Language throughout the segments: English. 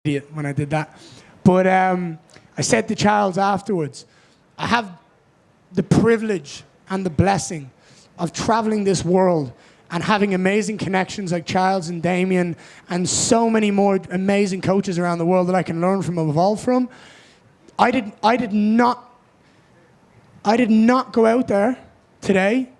idiot when I did that. But I said to Charles afterwards, I have the privilege and the blessing of traveling this world and having amazing connections like Charles and Damien and so many more amazing coaches around the world that I can learn from and evolve from. I did not go out there today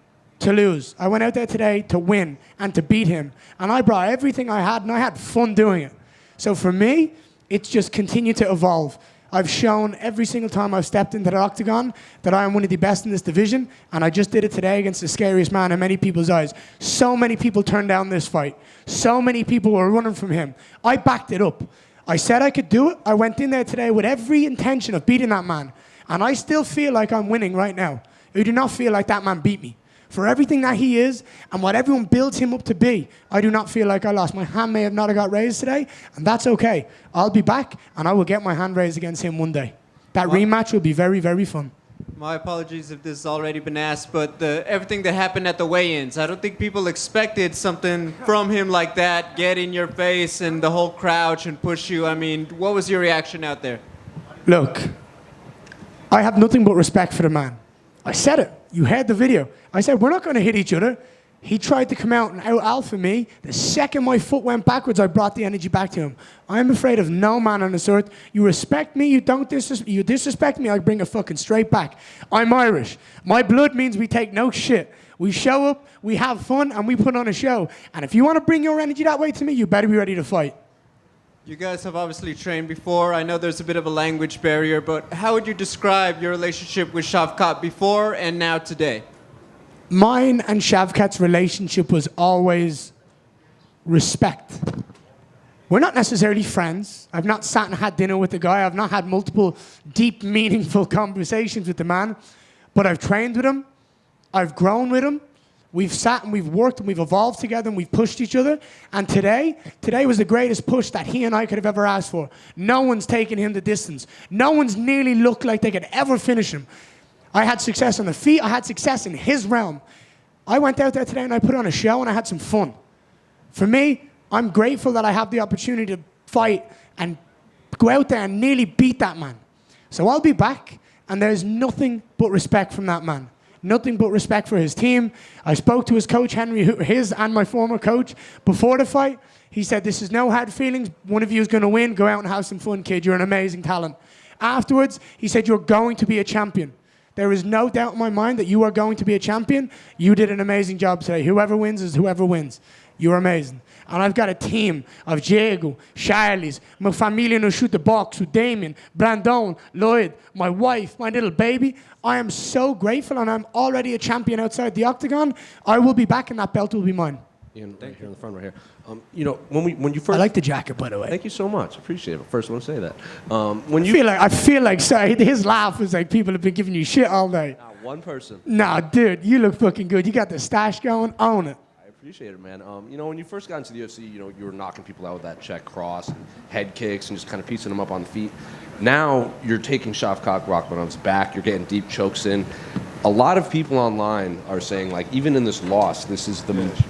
to lose. I went out there today to win and to beat him. And I brought everything I had, and I had fun doing it. So for me, it's just continue to evolve. I've shown every single time I've stepped into the octagon that I am one of the best in this division, and I just did it today against the scariest man in many people's eyes. So many people turned down this fight. So many people were running from him. I backed it up. I said I could do it. I went in there today with every intention of beating that man, and I still feel like I'm winning right now. I do not feel like that man beat me. For everything that he is and what everyone builds him up to be, I do not feel like I lost. My hand may have not got raised today, and that's okay. I'll be back, and I will get my hand raised against him one day. That rematch will be very, very fun. My apologies if this has already been asked, but everything that happened at the weigh-ins, I don't think people expected something from him like that, get in your face and the whole crouch and push you. I mean, what was your reaction out there? Look, I have nothing but respect for the man. I said it. You heard the video. I said, we're not going to hit each other. He tried to come out and out-alpha me. The second my foot went backwards, I brought the energy back to him. I'm afraid of no man on this earth. You respect me, you disrespect me, I bring it fucking straight back. I'm Irish. My blood means we take no shit. We show up, we have fun, and we put on a show. And if you want to bring your energy that way to me, you better be ready to fight. You guys have obviously trained before. I know there's a bit of a language barrier, but how would you describe your relationship with Shavkat before and now today? Mine and Shavkat's relationship was always respect. We're not necessarily friends. I've not sat and had dinner with the guy. I've not had multiple deep, meaningful conversations with the man. But I've trained with him. I've grown with him. We've sat and we've worked and we've evolved together and we've pushed each other. And today was the greatest push that he and I could have ever asked for. No one's taken him the distance. No one's nearly looked like they could ever finish him. I had success on the feet. I had success in his realm. I went out there today and I put on a show and I had some fun. For me, I'm grateful that I have the opportunity to fight and go out there and nearly beat that man. So I'll be back, and there's nothing but respect from that man. Nothing but respect for his team. I spoke to his coach, Henry, his and my former coach, before the fight. He said, this is no hard feelings. One of you is going to win. Go out and have some fun, kid. You're an amazing talent. Afterwards, he said, you're going to be a champion. There is no doubt in my mind that you are going to be a champion. You did an amazing job today. Whoever wins is whoever wins. You're amazing. And I've got a team of Diego, Charles, my família no shoot the box with Damien, Brandon, Lloyd, my wife, my little baby. I am so grateful, and I'm already a champion outside the octagon. I will be back, and that belt will be mine. Ian, right here in the front, right here. You know, when you first, I like the jacket, by the way. Thank you so much. Appreciate it. First, I want to say that. I feel like, sorry, his laugh was like people have been giving you shit all night. Not one person. Nah, dude, you look fucking good. You got the stash going. Own it. I appreciate it, man. You know, when you first got into the UFC, you know, you were knocking people out with that check cross and head kicks and just kind of piecing them up on the feet. Now you're taking Shavkat Rakhmonov's back. You're getting deep chokes in. A lot of people online are saying, like, even in this loss,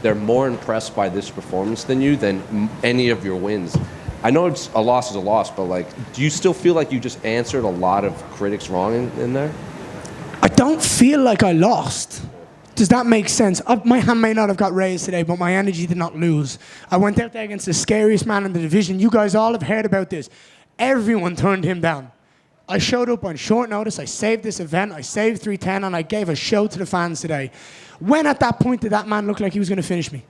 they're more impressed by this performance than you than any of your wins. I know a loss is a loss, but, like, do you still feel like you just answered a lot of critics wrong in there? I don't feel like I lost. Does that make sense? My hand may not have got raised today, but my energy did not lose. I went out there against the scariest man in the division. You guys all have heard about this. Everyone turned him down. I showed up on short notice. I saved this event. I saved 310, and I gave a show to the fans today. When at that point did that man look like he was going to finish me?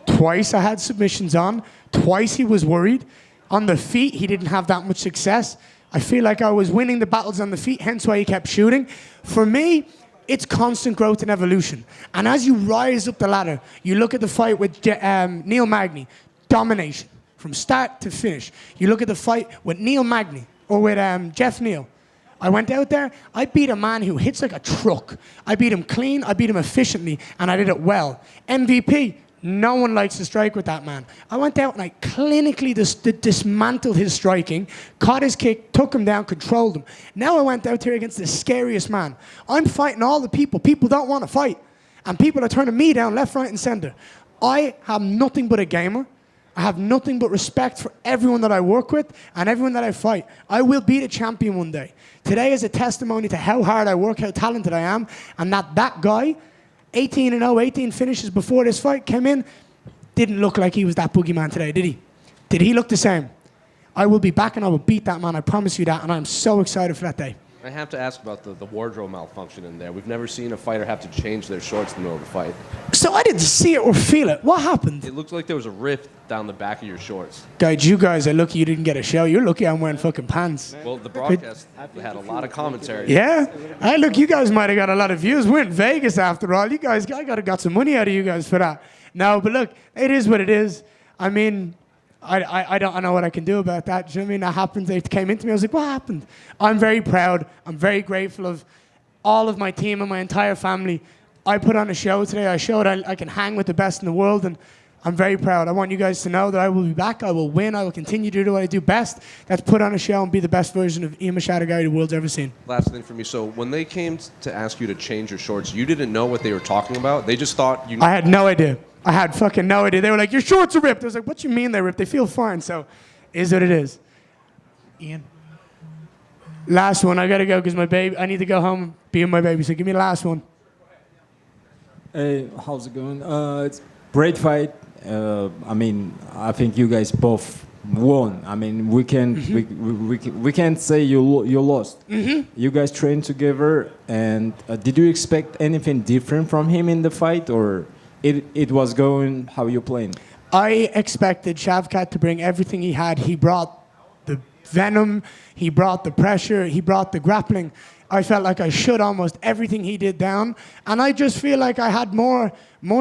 Twice I had submissions on. Twice he was worried. On the feet, he didn't have that much success. I feel like I was winning the battles on the feet, hence why he kept shooting. For me, it's constant growth and evolution. And as you rise up the ladder, you look at the fight with Neil Magny, domination from start to finish. You look at the fight with Neil Magny, or with Jeff Neal. I went out there, I beat a man who hits like a truck. I beat him clean, I beat him efficiently, and I did it well. MVP, no one likes to strike with that man. I went out and I clinically dismantled his striking, caught his kick, took him down, controlled him. Now I went out here against the scariest man. I'm fighting all the people. People don't want to fight. And people are turning me down left, right, and center. I am nothing but a gamer. I have nothing but respect for everyone that I work with and everyone that I fight. I will be the champion one day. Today is a testimony to how hard I work, how talented I am, and that guy, 18-0, 18 finishes before this fight, came in, didn't look like he was that boogeyman today, did he? Did he look the same? I will be back and I will beat that man, I promise you that, and I'm so excited for that day. I have to ask about the wardrobe malfunction in there. We've never seen a fighter have to change their shorts in the middle of a fight. So I didn't see it or feel it. What happened? It looks like there was a rift down the back of your shorts. Guys, you guys are lucky you didn't get a show. You're lucky I'm wearing fucking pants. Well, the broadcast had a lot of commentary. Yeah? Hey, look, you guys might have got a lot of views. We're in Vegas after all. You guys, I got some money out of you guys for that. No, but look, it is what it is. I mean, I don't know what I can do about that. Do you know what I mean? That happened. They came into me. I was like, what happened? I'm very proud. I'm very grateful of all of my team and my entire family. I put on a show today. I showed I can hang with the best in the world, and I'm very proud. I want you guys to know that I will be back. I will win. I will continue to do what I do best. That's put on a show and be the best version of Ian Machado Garry the world's ever seen. Last thing for me. So when they came to ask you to change your shorts, you didn't know what they were talking about? They just thought you... I had no idea. I had fucking no idea. They were like, your shorts are ripped. I was like, what you mean they're ripped? They feel fine. So, is what it is. Ian? Last one. I got to go because my baby, I need to go home and be with my baby. So give me the last one. Hey, how's it going? It's great fight. I mean, I think you guys both won. I mean, we can't say you lost. You guys trained together, and did you expect anything different from him in the fight, or it was going how you playing? I expected Shavkat to bring everything he had. He brought the venom, he brought the pressure, he brought the grappling. I felt like I shut almost everything he did down, and I just feel like I had more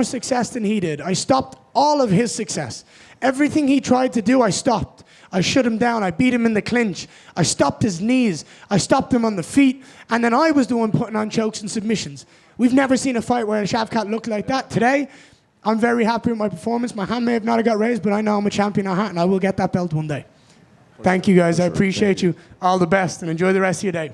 success than he did. I stopped all of his success. Everything he tried to do, I stopped. I shut him down. I beat him in the clinch. I stopped his knees. I stopped him on the feet, and then I was the one putting on chokes and submissions. We've never seen a fight where Shavkat looked like that. Today, I'm very happy with my performance. My hand may have not got raised, but I know I'm a champion at heart, and I will get that belt one day. Thank you, guys. I appreciate you. All the best, and enjoy the rest of your day.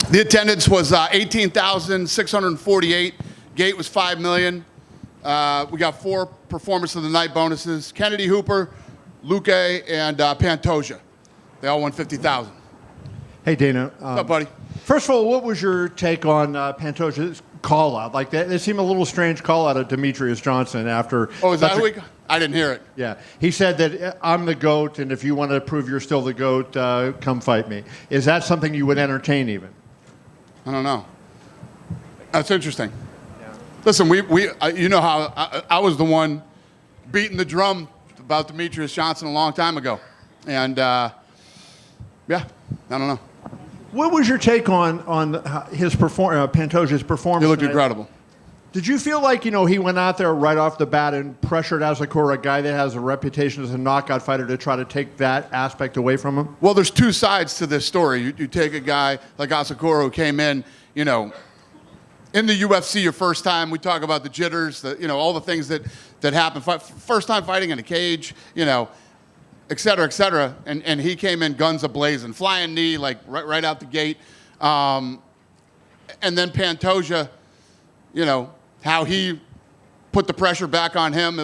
The attendance was 18,648. Gate was 5 million. We got 4 performance of the night bonuses. Kennedy Hooper, Luque, and Pantoja. They all won 50,000. Hey, Dana. What's up, buddy? First of all, what was your take on Pantoja's call out? Like that, it seemed a little strange call out of Demetrius Johnson after. Oh, is that who I didn't hear it. Yeah, he said that I'm the GOAT, and if you want to prove you're still the GOAT, come fight me. Is that something you would entertain even? I don't know. That's interesting. Yeah. Listen, you know how I was the one beating the drum about Demetrius Johnson a long time ago, and yeah, I don't know. What was your take on his Pantoja's performance? He looked tonight? incredible. Did you feel like, he went out there right off the bat and pressured Asakura, a guy that has a reputation as a knockout fighter, to try to take that aspect away from him? Well, there's 2 sides to this story. You take a guy like Asakura who came in, in the UFC your first time. We talk about the jitters, all the things that happen. First time fighting in a cage, et cetera, and he came in guns a-blazing, flying knee, like right out the gate. And then Pantoja, how he put the pressure back on him.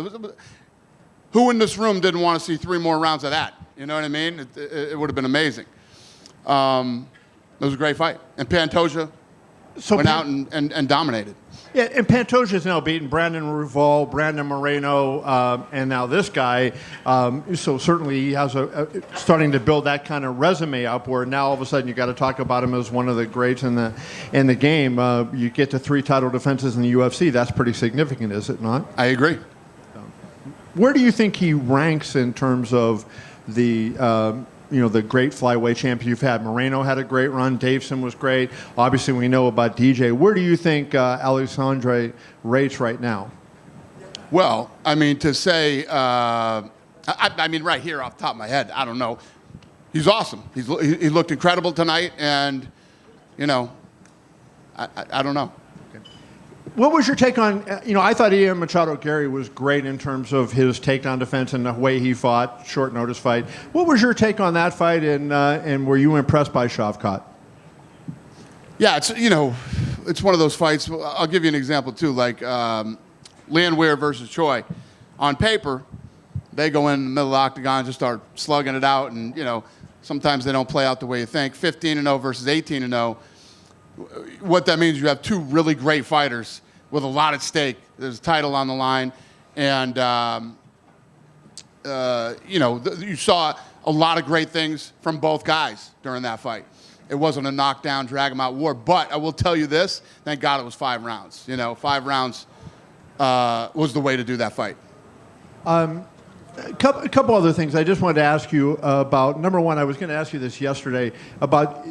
Who in this room didn't want to see 3 more rounds of that? You know what I mean? It would have been amazing. It was a great fight. And Pantoja went out and dominated. Yeah, and Pantoja's now beaten Brandon Rouvol, Brandon Moreno, and now this guy. So certainly he has starting to build that kind of resume up where now all of a sudden you got to talk about him as one of the greats in the game. You get to 3 title defenses in the UFC. That's pretty significant, is it not? I agree. Where do you think he ranks in terms of the the great flyweight champions you've had? Moreno had a great run. Davison was great. Obviously, we know about DJ. Where do you think Alexandre rates right now? Well, I mean, to say, right here off the top of my head, I don't know. He's awesome. He looked incredible tonight, and, I don't know. What was your take on, I thought Ian Machado Garry was great in terms of his takedown defense and the way he fought, short notice fight. What was your take on that fight, and were you impressed by Shavkat? Yeah, it's one of those fights. I'll give you an example, too, like Landwehr versus Choi. On paper, they go in the middle of the octagon, just start slugging it out, and, sometimes they don't play out the way you think. 15-0 versus 18-0. What that means, you have 2 really great fighters with a lot at stake. There's a title on the line, and you saw a lot of great things from both guys during that fight. It wasn't a knockdown, drag 'em out war, but I will tell you this: thank God it was 5 rounds. 5 rounds was the way to do that fight. A couple other things I just wanted to ask you about. Number one, I was going to ask you this yesterday about.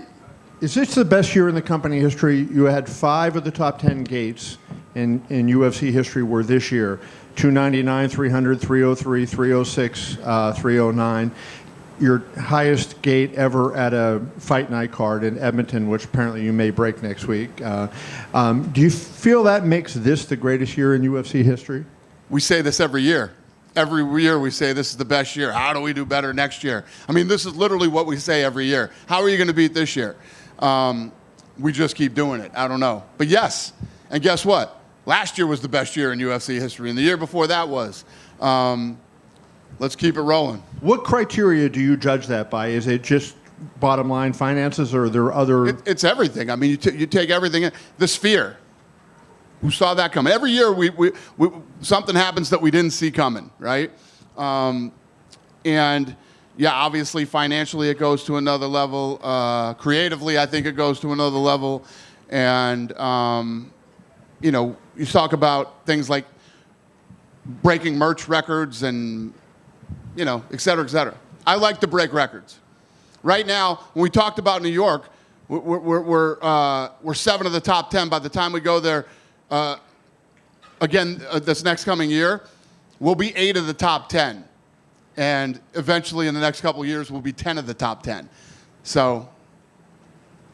Is this the best year in the company history? You had 5 of the top 10 gates in UFC history were this year. 299, 300, 303, 306, 309. Your highest gate ever at a fight night card in Edmonton, which apparently you may break next week. Do you feel that makes this the greatest year in UFC history? We say this every year. Every year we say this is the best year. How do we do better next year? I mean, this is literally what we say every year. How are you going to beat this year? We just keep doing it. I don't know. But yes, and guess what? Last year was the best year in UFC history, and the year before that was. Let's keep it rolling. What criteria do you judge that by? Is it just bottom line finances, or are there other... It's everything. I mean, you take everything in. The sphere. Who saw that coming? Every year we something happens that we didn't see coming, right? And yeah, obviously financially it goes to another level. Creatively, I think it goes to another level. And you talk about things like breaking merch records and et cetera, et cetera. I like to break records. Right now, when we talked about New York, we're 7 of the top 10. By the time we go there. This next coming year, we'll be 8 of the top 10. And eventually in the next couple of years, we'll be 10 of the top 10. So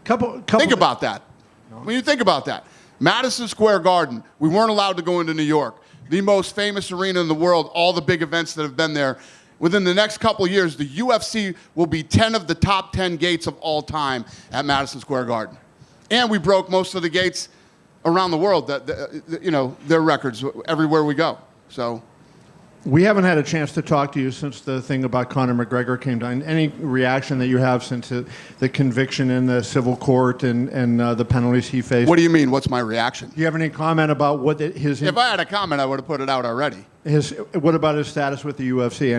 think about that. No. When you think about that, Madison Square Garden, we weren't allowed to go into New York. the most famous arena in the world, all the big events that have been there. Within the next couple of years, the UFC will be 10 of the top 10 gates of all time at Madison Square Garden. And we broke most of the gates around the world, their records everywhere we go. So We haven't had a chance to talk to you since the thing about Conor McGregor came down. Any reaction that you have since the conviction in the civil court and the penalties he faced? what do you mean? What's my reaction? Do you have any comment about what his? If I had a comment, I would have put it out already. What about his status with the UFC?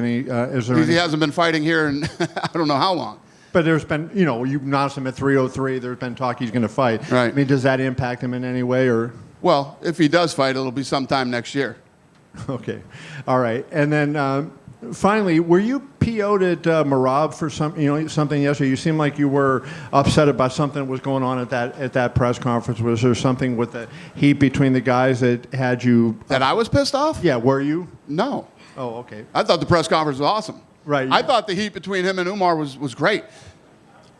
Is there? He hasn't been fighting here in I don't know how long. But there's been, you announced him at 303. There's been talk he's going to fight. Right. I mean, does that impact him in any way, or? Well, if he does fight, it'll be sometime next year. Okay, all right. And then finally, were you PO'd at Marab for something yesterday? You seemed like you were upset about something that was going on at that press conference. Was there something with the heat between the guys that had you? That I was pissed off? Yeah, were you? No. Oh, okay. I thought the press conference was awesome. Right. I thought the heat between him and Umar was great.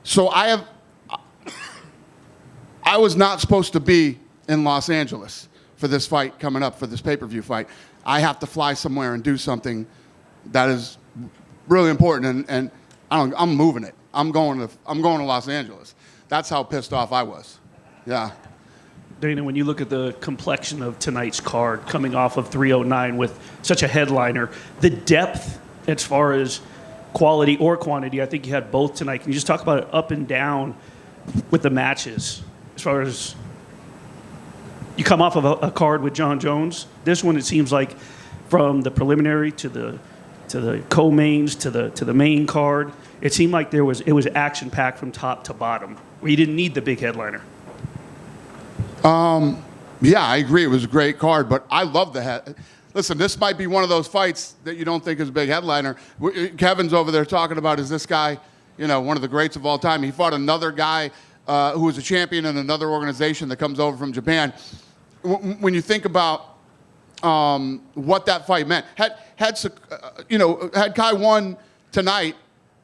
So I was not supposed to be in Los Angeles for this fight coming up, for this pay-per-view fight. I have to fly somewhere and do something that is really important, and I'm moving it. I'm going to Los Angeles. That's how pissed off I was. Yeah. Dana, when you look at the complexion of tonight's card, coming off of 309 with such a headliner, the depth as far as quality or quantity, I think you had both tonight. Can you just talk about it up and down with the matches? As far as you come off of a card with John Jones, this one it seems like from the preliminary to the co-mains to the main card, it seemed like it was action packed from top to bottom, where you didn't need the big headliner. Yeah, I agree. It was a great card, but I love the head. Listen, this might be one of those fights that you don't think is a big headliner. Kevin's over there talking about, is this guy, one of the greats of all time? He fought another guy who was a champion in another organization that comes over from Japan. When you think about what that fight meant, had Kai won tonight,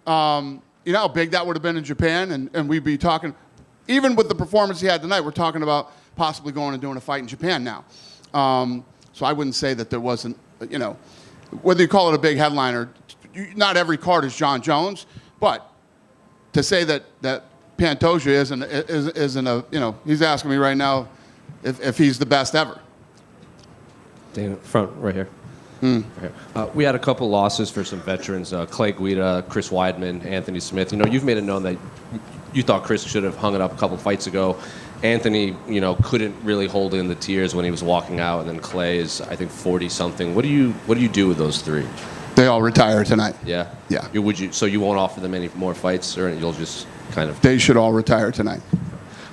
you know how big that would have been in Japan, and we'd be talking, even with the performance he had tonight, we're talking about possibly going and doing a fight in Japan now. So I wouldn't say that there wasn't, whether you call it a big headliner, not every card is John Jones, but to say that Pantoja isn't a, he's asking me right now if he's the best ever. Dana, front, right here. Right here. We had a couple losses for some veterans, Clay Guida, Chris Weidman, Anthony Smith. You've made it known that you thought Chris should have hung it up a couple fights ago. Anthony, couldn't really hold in the tears when he was walking out, and then Clay is, I think, 40-something. What do you do with those three? They all retire tonight. Yeah? Yeah. So you won't offer them any more fights, or you'll just kind of... They should all retire tonight.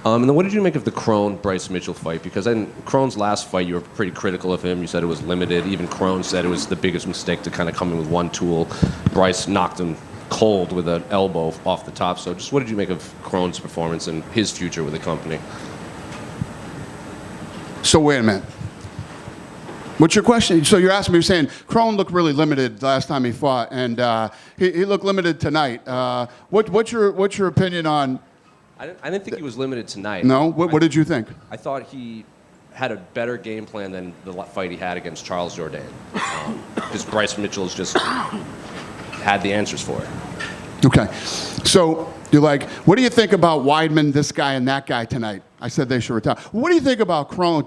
And then what did you make of the Crone-Bryce Mitchell fight? Because in Crone's last fight, you were pretty critical of him. You said it was limited. Even Crone said it was the biggest mistake to kind of come in with one tool. Bryce knocked him cold with an elbow off the top. So just what did you make of Crone's performance and his future with the company? So wait a minute. What's your question? So you're asking me, you're saying Crone looked really limited the last time he fought, and he looked limited tonight. What's your opinion on... I didn't think he was limited tonight. No? What did you think? I thought he had a better game plan than the fight he had against Charles Jourdain. Because Bryce Mitchell's just had the answers for it. Okay. So you're like, what do you think about Weidman, this guy, and that guy tonight? I said they should retire. What do you think about Crone?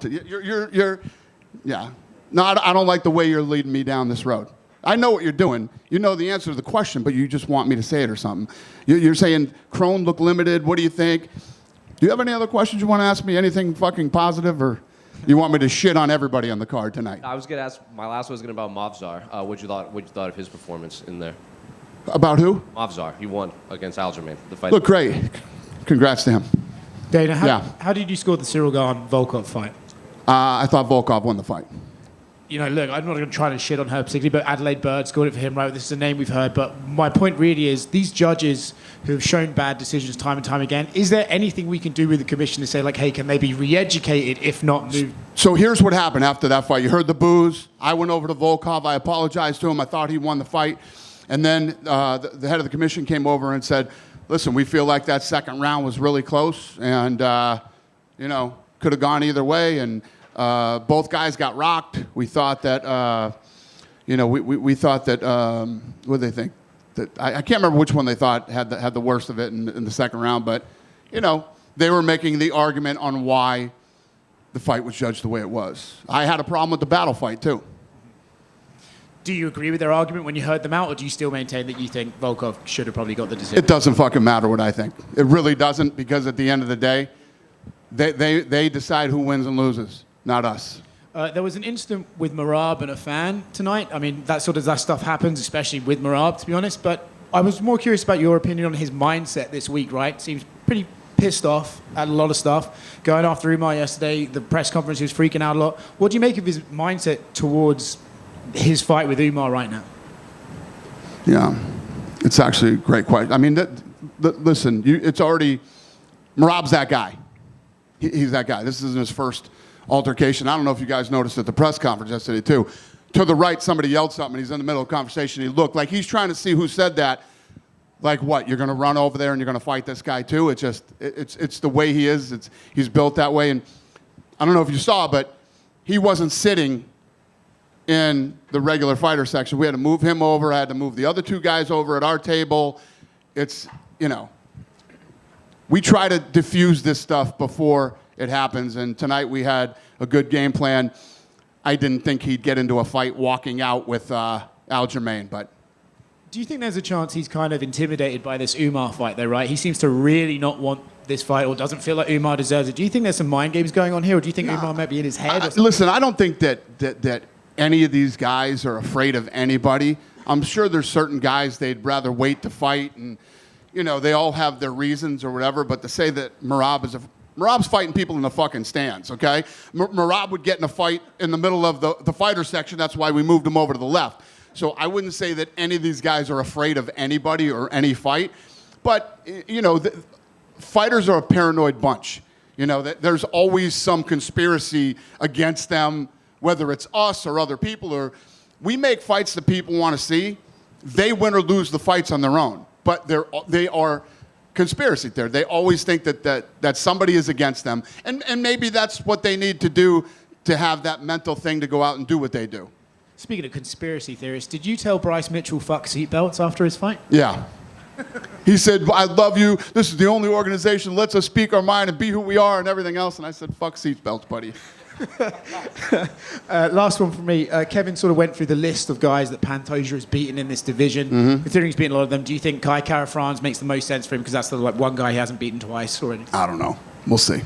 Yeah. No, I don't like the way you're leading me down this road. I know what you're doing. You know the answer to the question, but you just want me to say it or something. You're saying Crone looked limited. What do you think? Do you have any other questions you want to ask me? Anything fucking positive, or you want me to shit on everybody on the card tonight? I was going to ask, my last one was going to be about Movzar. What you thought of his performance in there? About who? Movzar. He won against Aljamain. The fight. Look great. Congrats to him. Dana, how did you score the Cyril Gane-Volkov fight? I thought Volkov won the fight. Look, I'm not going to try to shit on her particularly, but Adelaide Bird scored it for him, right? This is a name we've heard. But my point really is these judges who have shown bad decisions time and time again, is there anything we can do with the commission to say, like, hey, can they be re-educated, if not moved? So here's what happened after that fight. You heard the boos. I went over to Volkov. I apologized to him. I thought he won the fight. And then the head of the commission came over and said, listen, we feel like that second round was really close and, could have gone either way. And Both guys got rocked. We thought that, we thought that, what did they think? That I can't remember which one they thought had the worst of it in the second round, but, they were making the argument on why the fight was judged the way it was. I had a problem with the battle fight, too. Do you agree with their argument when you heard them out, or do you still maintain that you think Volkov should have probably got the decision? It doesn't fucking matter what I think. It really doesn't, because at the end of the day, they decide who wins and loses, not us. There was an incident with Merab and a fan tonight. I mean, that stuff happens, especially with Merab, to be honest. But I was more curious about your opinion on his mindset this week, right? Seems pretty pissed off at a lot of stuff. Going after Umar yesterday, the press conference, he was freaking out a lot. What do you make of his mindset towards his fight with Umar right now? Yeah, it's actually a great question. I mean, listen, it's already, Merab's that guy. He's that guy. This isn't his first altercation. I don't know if you guys noticed at the press conference yesterday, too. To the right, somebody yelled something. He's in the middle of a conversation. He looked like he's trying to see who said that. Like, what, you're going to run over there and you're going to fight this guy, too? It's the way he is. He's built that way. And I don't know if you saw, but he wasn't sitting in the regular fighter section. We had to move him over. I had to move the other two guys over at our table. It's, we try to diffuse this stuff before it happens. And tonight we had a good game plan. I didn't think he'd get into a fight walking out with Aljamain, but. Do you think there's a chance he's kind of intimidated by this Umar fight, though, right? He seems to really not want this fight, or doesn't feel like Umar deserves it. Do you think there's some mind games going on here, or do you think Umar might be in his head? Listen, I don't think that any of these guys are afraid of anybody. I'm sure there's certain guys they'd rather wait to fight, and they all have their reasons or whatever. But to say that Merab's fighting people in the fucking stands, okay? Merab would get in a fight in the middle of the fighter section. That's why we moved him over to the left. So I wouldn't say that any of these guys are afraid of anybody or any fight. But, fighters are a paranoid bunch. There's always some conspiracy against them, whether it's us or other people. Or we make fights that people want to see. They win or lose the fights on their own. But they are conspiracy theory. They always think that somebody is against them. And maybe that's what they need to do to have that mental thing to go out and do what they do. Speaking of conspiracy theorists, did you tell Bryce Mitchell fuck seatbelts after his fight? Yeah. He said, I love you. This is the only organization lets us speak our mind and be who we are and everything else. And I said, fuck seatbelts, buddy. Last one from me. Kevin sort of went through the list of guys that Pantoja has beaten in this division. Mm-hmm. Considering he's beaten a lot of them, do you think Kai Kara-France makes the most sense for him because that's the one guy he hasn't beaten twice already? I don't know. We'll see.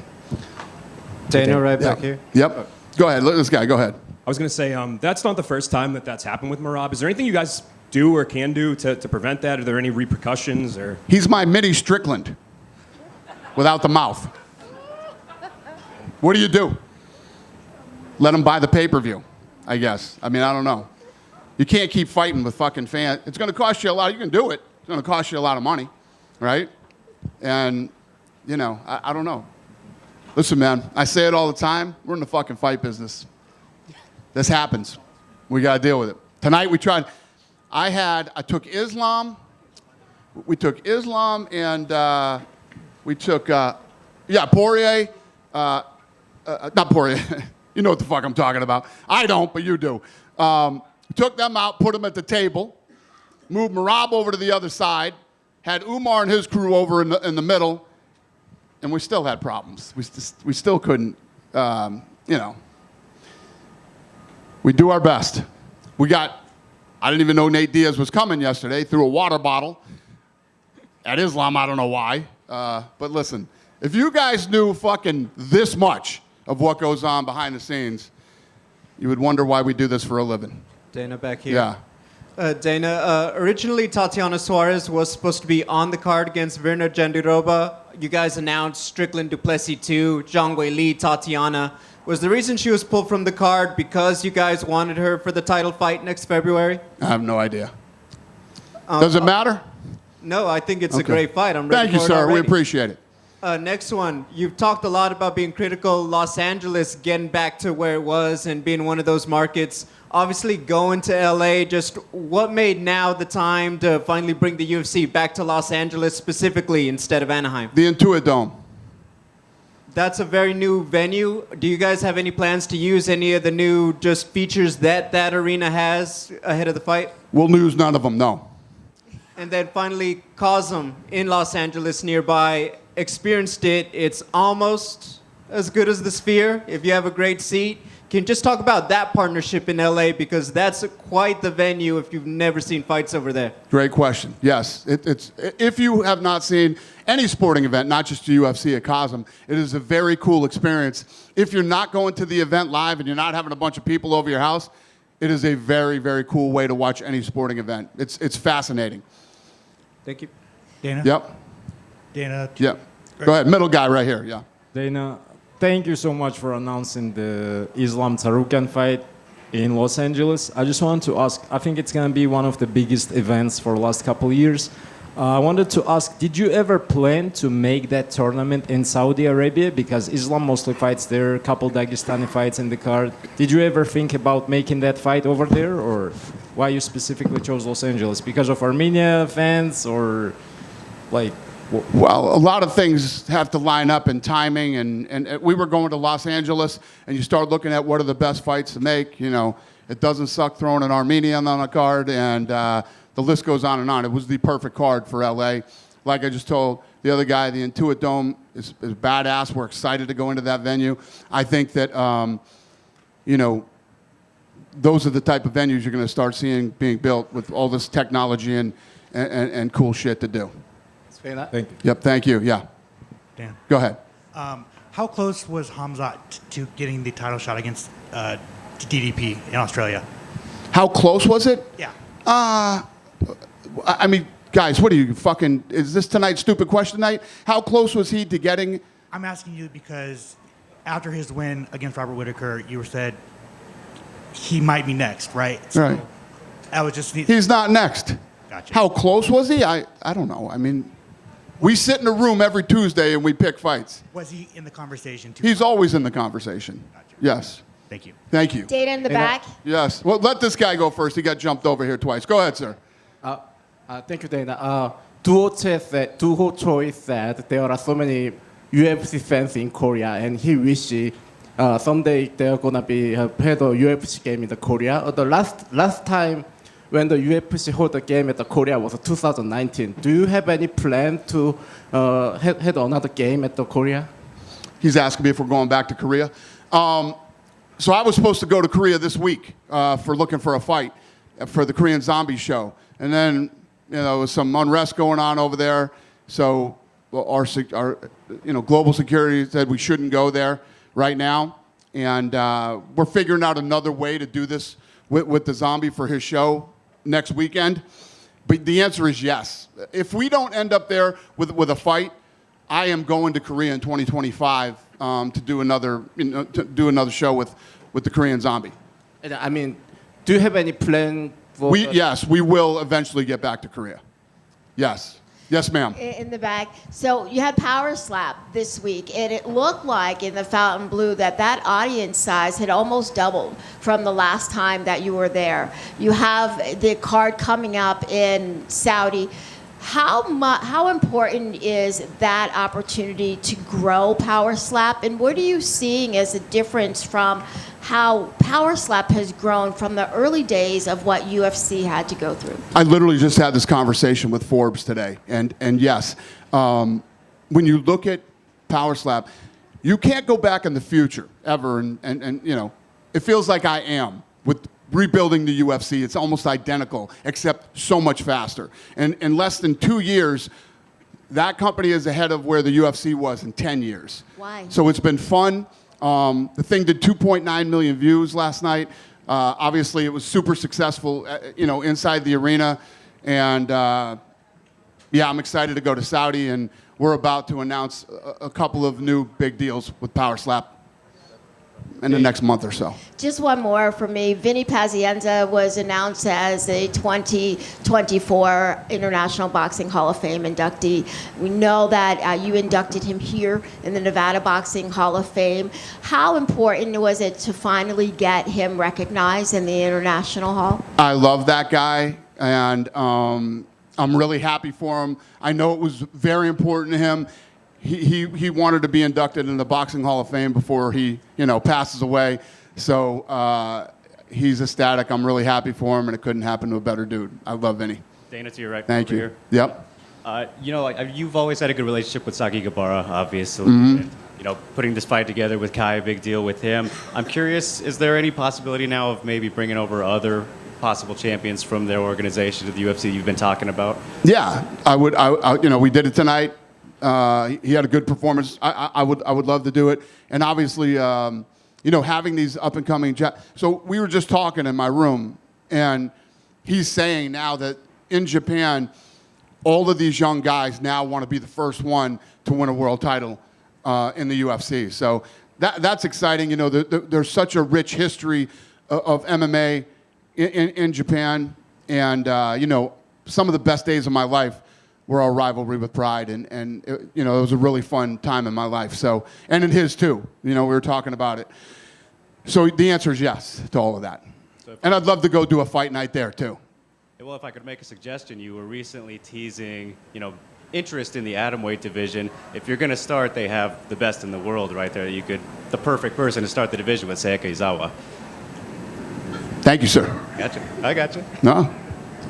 Dana, right back here. Yep. Go ahead. Let this guy. Go ahead. I was going to say, that's not the first time that's happened with Merab. Is there anything you guys do or can do to prevent that? Are there any repercussions? Or He's my mini Strickland without the mouth. What do? Let him buy the pay-per-view, I guess. I mean, I don't know. You can't keep fighting with fucking fans. It's going to cost you a lot. You can do it. It's going to cost you a lot of money, right? And, I don't know. Listen, man, I say it all the time. We're in the fucking fight business. This happens. We got to deal with it. Tonight we tried. I took Islam. We took Islam and we took, Poirier. Not Poirier. You know what the fuck I'm talking about. I don't, but you do. Took them out, put them at the table, moved Merab over to the other side, had Umar and his crew over in the middle, and we still had problems. We still couldn't, We do our best. I didn't even know Nate Diaz was coming yesterday, threw a water bottle at Islam, I don't know why. But listen, if you guys knew fucking this much of what goes on behind the scenes, you would wonder why we do this for a living. Dana, back here. Yeah. Dana, originally Tatiana Suarez was supposed to be on the card against Virna Jandiroba. You guys announced Strickland Duplessis 2, Zhang Weili, Tatiana. Was the reason she was pulled from the card because you guys wanted her for the title fight next February? I have no idea. Does it matter? No, I think it's Okay. a great fight. I'm ready Thank you, for it sir. already. We appreciate it. Next one. You've talked a lot about being critical Los Angeles getting back to where it was and being one of those markets. Obviously, going to LA, just what made now the time to finally bring the UFC back to Los Angeles specifically instead of Anaheim? The Intuit Dome. That's a very new venue. Do you guys have any plans to use any of the new just features that arena has ahead of the fight? We'll lose none of them, no. And then finally, Cosm in Los Angeles nearby experienced it. It's almost as good as the Sphere if you have a great seat. Can you just talk about that partnership in LA, because that's quite the venue if you've never seen fights over there? Great question. Yes, it's if you have not seen any sporting event, not just the UFC at Cosm, it is a very cool experience. If you're not going to the event live and you're not having a bunch of people over your house, it is a very, very cool way to watch any sporting event. It's fascinating. Thank you. Dana? Yep. Dana? Yep. Go ahead. Middle guy right here. Yeah. Dana, thank you so much for announcing the Islam Tsarukyan fight in Los Angeles. I just want to ask, I think it's going to be one of the biggest events for the last couple of years. I wanted to ask, did you ever plan to make that tournament in Saudi Arabia? Because Islam mostly fights there, a couple Dagestani fights in the card. Did you ever think about making that fight over there? Or why you specifically chose Los Angeles? Because of Armenia fans or like... Well, a lot of things have to line up in timing, and we were going to Los Angeles, and you start looking at what are the best fights to make. You know, it doesn't suck throwing an Armenian on a card, and the list goes on and on. It was the perfect card for LA. Like I just told the other guy, the Intuit Dome is badass. We're excited to go into that venue. I think that, you know, those are the type of venues you're going to start seeing being built with all this technology and cool shit to do. Thank you. Yep, thank you. Yeah. Dan. Go ahead. How close was Hamzat to getting the title shot against DDP in Australia? How close was it? Yeah. I mean, guys, what are you fucking? Is this tonight's stupid question night? How close was he to getting? I'm asking you because after his win against Robert Whittaker, you said he might be next, right? So Right. I was just. He's not next. Gotcha. How close was he? I don't know. I mean, we sit in a room every Tuesday and we pick fights. Was he in the conversation? He's always in the conversation. Gotcha. Yes. Thank you. Thank you. Data in the back. Yes. Well, let this guy go first. He got jumped over here twice. Go ahead, sir. Thank you, Dana. Duo Choi said there are so many UFC fans in Korea, and he wishes someday they're gonna be had a UFC game in the Korea. The last time when the UFC hold a game at the Korea was 2019. Do you have any plan to had another game at the Korea? He's asking me if we're going back to Korea. So I was supposed to go to Korea this week for looking for a fight for the Korean Zombie show. And then, you know, there was some unrest going on over there. So our global security said we shouldn't go there right now. And we're figuring out another way to do this with the Zombie for his show next weekend. But the answer is yes. If we don't end up there with a fight, I am going to Korea in 2025 to do another show with the Korean Zombie. I mean, do you have any plan for? Yes, we will eventually get back to Korea. Yes. Yes, ma'am. In the back. So you had Power Slap this week, and it looked like in the Fountain Blue that audience size had almost doubled from the last time that you were there. You have the card coming up in Saudi. How important is that opportunity to grow Power Slap, and what are you seeing as a difference from how Power Slap has grown from the early days of what UFC had to go through? I literally just had this conversation with Forbes today, and yes, when you look at Power Slap, you can't go back in the future ever, and you know, it feels like I am with rebuilding the UFC. It's almost identical, except so much faster. And in less than 2 years, that company is ahead of where the UFC was in 10 years. Why? So it's been fun. The thing did 2.9 million views last night. Obviously, it was super successful, you know, inside the arena. And yeah, I'm excited to go to Saudi, and we're about to announce a couple of new big deals with Power Slap in the next month or so. Just one more for me. Vinny Pazienza was announced as a 2024 International Boxing Hall of Fame inductee. We know that you inducted him here in the Nevada Boxing Hall of Fame. How important was it to finally get him recognized in the International Hall? I love that guy, and I'm really happy for him. I know it was very important to him. he wanted to be inducted in the Boxing Hall of Fame before he, passes away. So he's ecstatic. I'm really happy for him, and it couldn't happen to a better dude. I love Vinny. Dana, to your right. Thank over you. Here. Yep. You've always had a good relationship with Saki Gabara, obviously. Mm-hmm. And, putting this fight together with Kai, a big deal with him. I'm curious, is there any possibility now of maybe bringing over other possible champions from their organization to the UFC you've been talking about? Yeah, I would. We did it tonight. He had a good performance. I would love to do it. And obviously, having these up and coming. So we were just talking in my room, and he's saying now that in Japan, all of these young guys now want to be the first one to win a world title in the UFC. So that's exciting. There's such a rich history of MMA in Japan, and some of the best days of my life were our rivalry with Pride, and it was a really fun time in my life. So, and in his too. We were talking about it. So the answer is yes to all of that, and I'd love to go do a fight night there too. Well, if I could make a suggestion, you were recently teasing, interest in the atomweight division. If you're going to start, they have the best in the world right there. The perfect person to start the division with, Sayaka Izawa. Thank you, sir. I gotcha. No,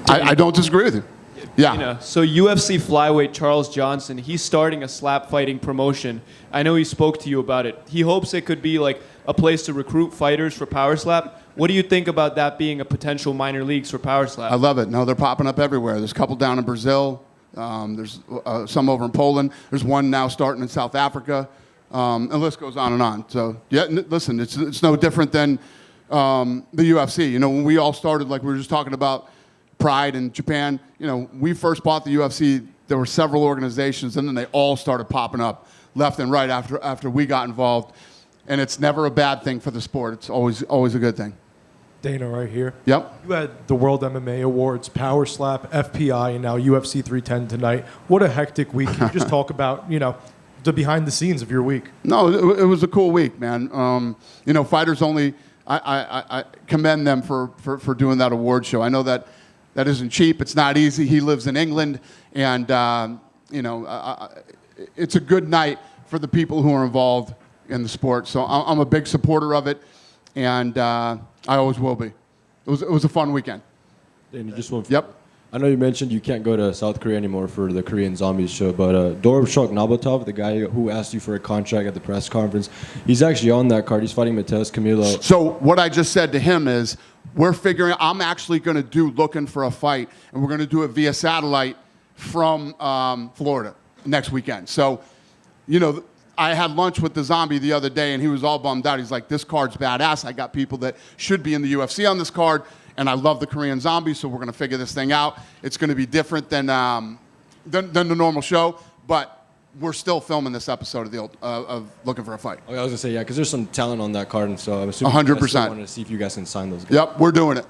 I don't disagree with you. Yeah. So UFC flyweight Charles Johnson, he's starting a slap fighting promotion. I know he spoke to you about it. He hopes it could be like a place to recruit fighters for power slap. What do you think about that being a potential minor leagues for power slap? I love it. No, they're popping up everywhere. There's a couple down in Brazil. There's some over in Poland. There's one now starting in South Africa. And the list goes on and on. So, yeah, listen, it's no different than the UFC. When we all started, like we were just talking about Pride in Japan, we first bought the UFC, there were several organizations, and then they all started popping up left and right after we got involved. And it's never a bad thing for the sport. It's always a good thing. Dana right here. Yep. You had the World MMA Awards, Power Slap, FPI, and now UFC 310 tonight. What a hectic week. Can you just talk about, the behind the scenes of your week? No, it was a cool week, man. Fighters only, I commend them for doing that award show. I know that isn't cheap. It's not easy. He lives in England, and, it's a good night for the people who are involved in the sport. So I'm a big supporter of it, and I always will be. It was a fun weekend. And just one. Yep. I know you mentioned you can't go to South Korea anymore for the Korean Zombies show, but Dorobshok Nabatov, the guy who asked you for a contract at the press conference, he's actually on that card. He's fighting Mateus Camilo. So what I just said to him is, I'm actually going to do Looking for a Fight, and we're going to do it via satellite from Florida next weekend. So, I had lunch with the Zombie the other day, and he was all bummed out. He's like, this card's badass. I got people that should be in the UFC on this card, and I love the Korean Zombie, so we're going to figure this thing out. It's going to be different than the normal show, but we're still filming this episode of Looking for a Fight. Oh, I was going to say, yeah, because there's some talent on that card, and so I'm assuming 100%. I wanted to see if you guys can sign those guys. Yep, we're doing it.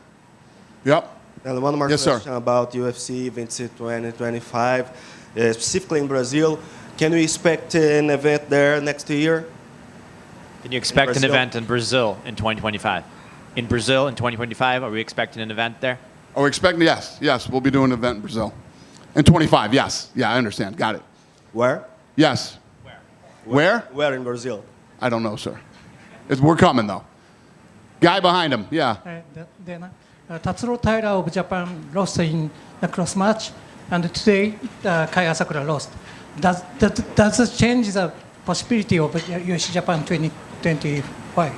Yep. And one more Yes, question sir. about UFC events 2025, specifically in Brazil. Can we expect an event there next year? Can you expect an Brazil? event in Brazil in 2025? In Brazil in 2025, are we expecting an event there? Are we expecting? Yes, we'll be doing an event in Brazil. In 25, yes. Yeah, I understand. Got it. Where? Yes. Where? Where in Brazil? I don't know, sir. We're coming, though. Guy behind him, yeah. Then Tatsuro Taira of Japan lost in the cross match, and today Kai Asakura lost. Does it change the possibility of UFC Japan 2025?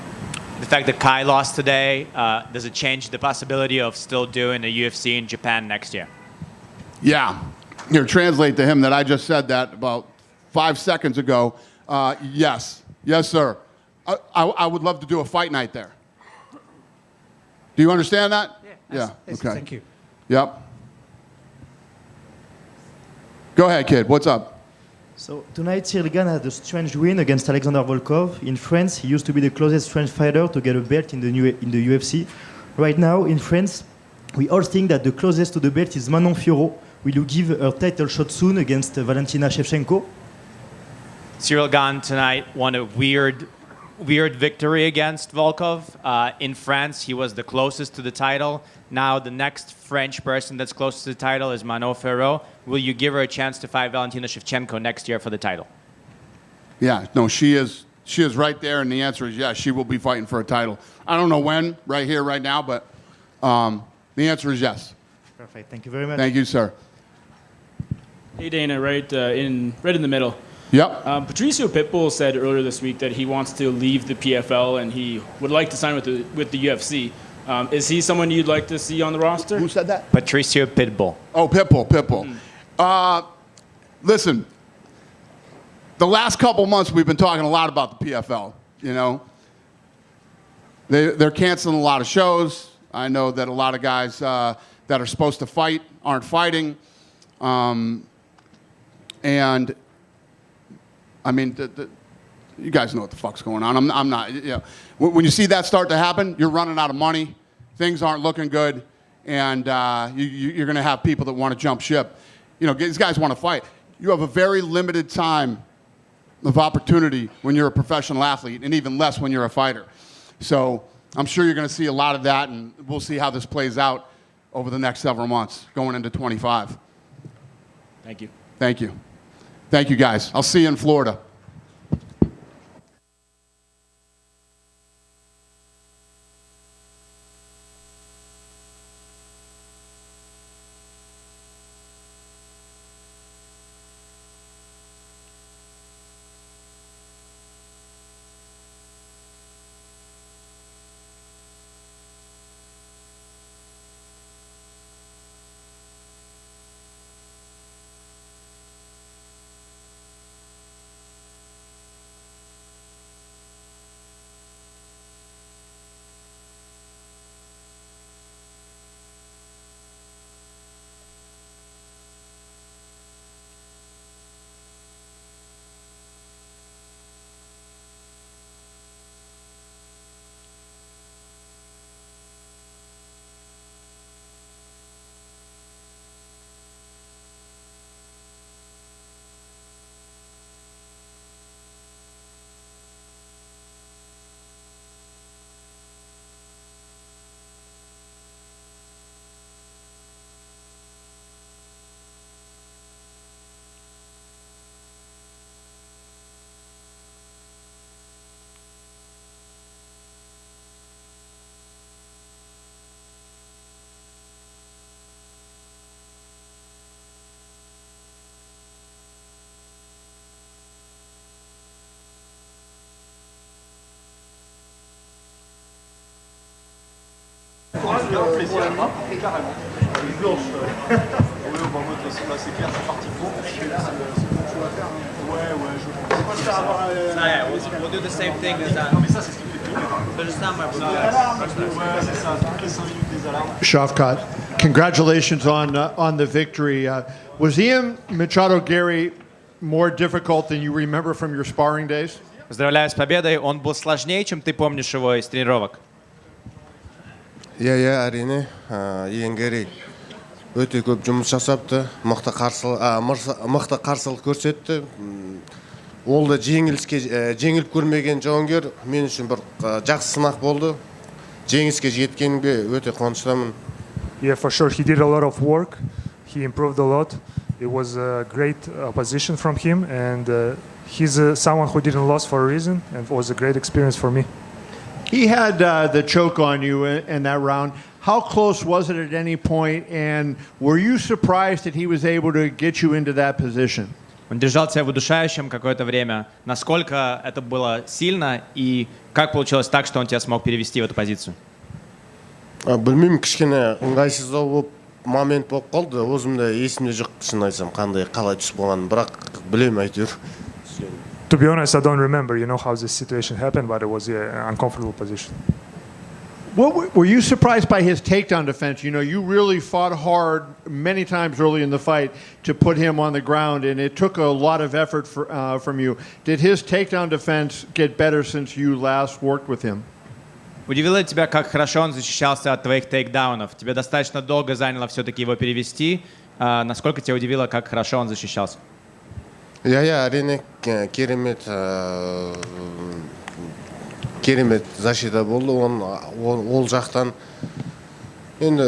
The fact that Kai lost today, does it change the possibility of still doing a UFC in Japan next year? Yeah. Here, translate to him that I just said that about 5 seconds ago. Yes. Yes, sir. I would love to do a fight night there. Do you understand that? Yeah. Yes, Okay. thank you. Yep. Go ahead, kid. What's up? So tonight, Sirgan had a strange win against Alexander Volkov. In France, he used to be the closest French fighter to get a belt in the UFC. Right now, in France, we all think that the closest to the belt is Manon Fiorot. Will you give her title shot soon against Valentina Shevchenko? Cyril Gane tonight won a weird victory against Volkov. In France, he was the closest to the title. Now the next French person that's closest to the title is Manon Fiorot. Will you give her a chance to fight Valentina Shevchenko next year for the title? Yeah, no, she is right there, and the answer is yes, she will be fighting for a title. I don't know when, right here, right now, but the answer is yes. Perfect. Thank you very much. Thank you, sir. Hey Dana, right in the middle. Yep. Patricio Pitbull said earlier this week that he wants to leave the PFL and he would like to sign with the UFC. Is he someone you'd like to see on the roster? Who said that? Patricio Pitbull. Oh, Pitbull. Listen, the last couple months we've been talking a lot about the PFL. You know, they're canceling a lot of shows. I know that a lot of guys that are supposed to fight aren't fighting. And I mean, you guys know what the fuck's going on. I'm not. You know, when you see that start to happen, you're running out of money. Things aren't looking good, and you're going to have people that want to jump ship. You know, these guys want to fight. You have a very limited time of opportunity when you're a professional athlete, and even less when you're a fighter. So I'm sure you're going to see a lot of that, and we'll see how this plays out over the next several months, going into 25. Thank you. Thank you. Thank you, guys. I'll see you in Florida. We'll do the same thing as that. Shavkat, congratulations on the victory. Was Ian Machado Garry more difficult than you remember from your sparring days? Поздравляю с победой. Он был сложнее, чем ты помнишь его из тренировок. Иә, әрине. Иэн Гэри өте көп жұмыс жасапты, мықты қарсылық көрсетті. Ол да жеңіліп көрмеген жауынгер мен үшін бір жақсы сынақ болды. Жеңіске жеткенге өте қуаныштымын. Yeah, for sure. He did a lot of work. He improved a lot. It was a great opposition from him, and he's someone who didn't lose for a reason, and it was a great experience for me. He had the choke on you in that round. How close was it at any point, and were you surprised that he was able to get you into that position? Он держал тебя в удушающем какое-то время. Насколько это было сильно, и как получилось так, что он тебя смог перевести в эту позицию? Білмеймін, кішкене ыңғайсыздау болып момент болып қалды. Өзім де есімде жоқ, шын айтсам, қалай түсіп болғанын, бірақ білемін әйтеуір. To be honest, I don't remember, how this situation happened, but it was an uncomfortable position. Were you surprised by his takedown defense? You really fought hard many times early in the fight to put him on the ground, and it took a lot of effort from you. Did his takedown defense get better since you last worked with him? Удивило тебя, как хорошо он защищался от твоих тейкдаунов? Тебе достаточно долго заняло все-таки его перевести. Насколько тебя удивило, как хорошо он защищался? Иә, әрине керемет защита болды. Ол жақтан енді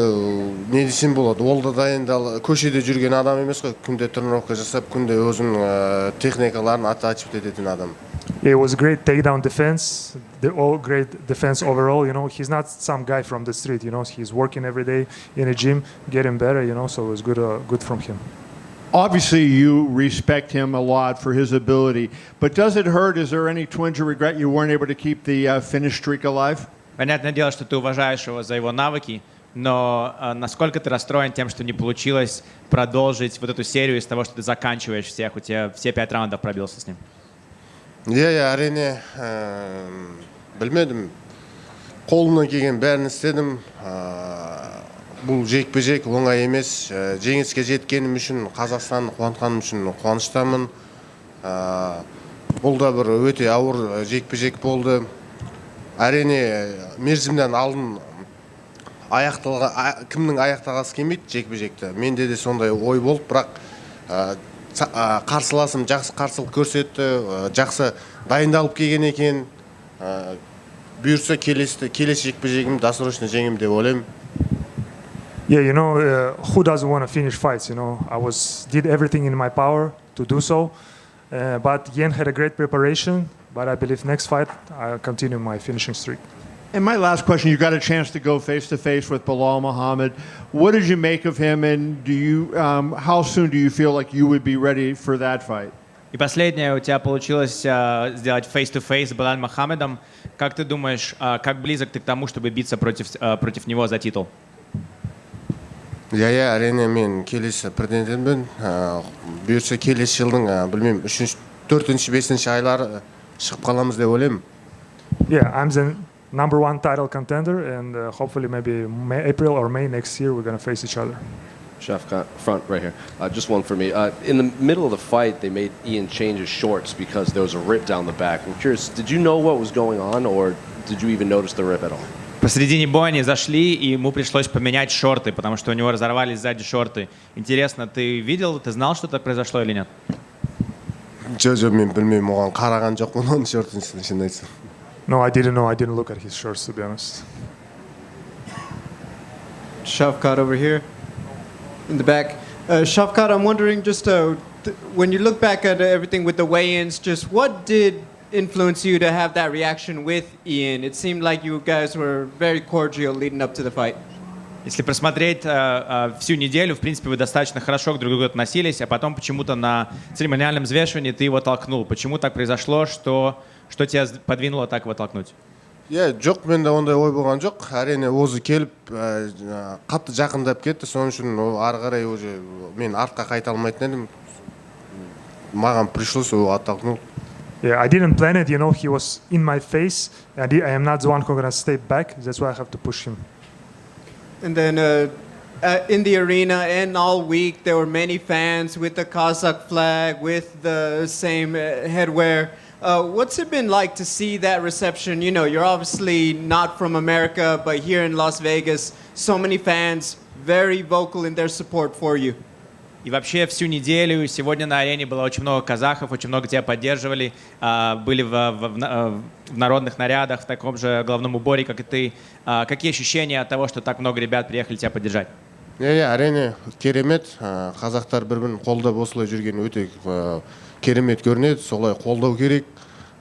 не десем болады, ол да дайындал көшеде жүрген адам емес қой, күнде тренировка жасап, күнде өзінің техникаларын оттачивать ететін адам. Yeah, it was great takedown defense, all great defense overall. You know, he's not some guy from the street. You know, he's working every day in a gym, getting better. You know, so it was good from him. Obviously, you respect him a lot for his ability, but does it hurt? Is there any twinge of regret you weren't able to keep the finish streak alive? Понятное дело, что ты уважаешь его за его навыки, но насколько ты расстроен тем, что не получилось продолжить вот эту серию из того, что ты заканчиваешь всех, у тебя все 5 раундов пробился с ним? Иә, әрине, білмедім. Қолымнан келген бәрін істедім. Бұл жекпе-жек оңай емес. Жеңіске жеткенім үшін, Қазақстанды қуантқаным үшін қуаныштамын. Бұл да бір өте ауыр жекпе-жек болды. Әрине, мерзімнен алдын кімнің аяқтағысы келмейді жекпе-жекті. Менде де сондай ой болды, бірақ қарсыласым жақсы қарсылық көрсетті, жақсы дайындалып келген екен. Бұйырса келесі жекпе-жегімді досрочно жеңем деп ойлаймын. Yeah, you know, who doesn't want to finish fights? You know, did everything in my power to do so, but Yen had a great preparation. But I believe next fight I'll continue my finishing streak. And my last question, you got a chance to go face-to-face with Belal Muhammad. What did you make of him, and how soon do you feel like you would be ready for that fight? И последнее, у тебя получилось сделать face-to-face с Белаль Мухаммедом. Как ты думаешь, как близок ты к тому, чтобы биться против него за титул? Иә, әрине мен келесі претендентпін. Бұйырса келесі жылдың, білмеймін, 4-5 айлары шығып қаламыз деп ойлаймын. Yeah, I'm the #1 title contender, and hopefully maybe April or May next year we're going to face each other. Shavkat, front right here. Just one for me. In the middle of the fight, they made Ian change his shorts because there was a rip down the back. I'm curious, did you know what was going on, or did you even notice the rip at all? Посредине боя они зашли, и ему пришлось поменять шорты, потому что у него разорвались сзади шорты. Интересно, ты видел, ты знал, что так произошло или нет? Жоқ, мен білмеймін, оған қараған жоқпын оның шортын, шын айтсам. No, I didn't know. I didn't look at his shorts, to be honest. Shavkat over here in the back. Shavkat, I'm wondering just when you look back at everything with the weigh-ins, just what did influence you to have that reaction with Ian? It seemed like you guys were very cordial leading up to the fight. Если просмотреть всю неделю, в принципе, вы достаточно хорошо друг к другу относились, а потом почему-то на церемониальном взвешивании ты его толкнул. Почему так произошло, что тебя подвинуло так его толкнуть? Иә, жоқ, менде ондай ой болған жоқ. Әрине өзі келіп, қатты жақындап кетті, соның үшін ары қарай уже мен артқа қайта алмайтын едім. Маған пришлось его оттолкнул. Yeah, I didn't plan it. You know, he was in my face, and I am not the one who's gonna stay back. That's why I have to push him. And then in the arena and all week, there were many fans with the Kazakh flag, with the same headwear. What's it been like to see that reception? You know, you're obviously not from America, but here in Las Vegas, so many fans very vocal in their support for you. И вообще всю неделю, сегодня на арене было очень много казахов, очень много тебя поддерживали, были в народных нарядах, в таком же головном уборе, как и ты. Какие ощущения от того, что так много ребят приехали тебя поддержать? Иә, әрине, керемет. Қазақтар бір-бірін қолдап осылай жүрген өте керемет көрінеді, солай қолдау керек.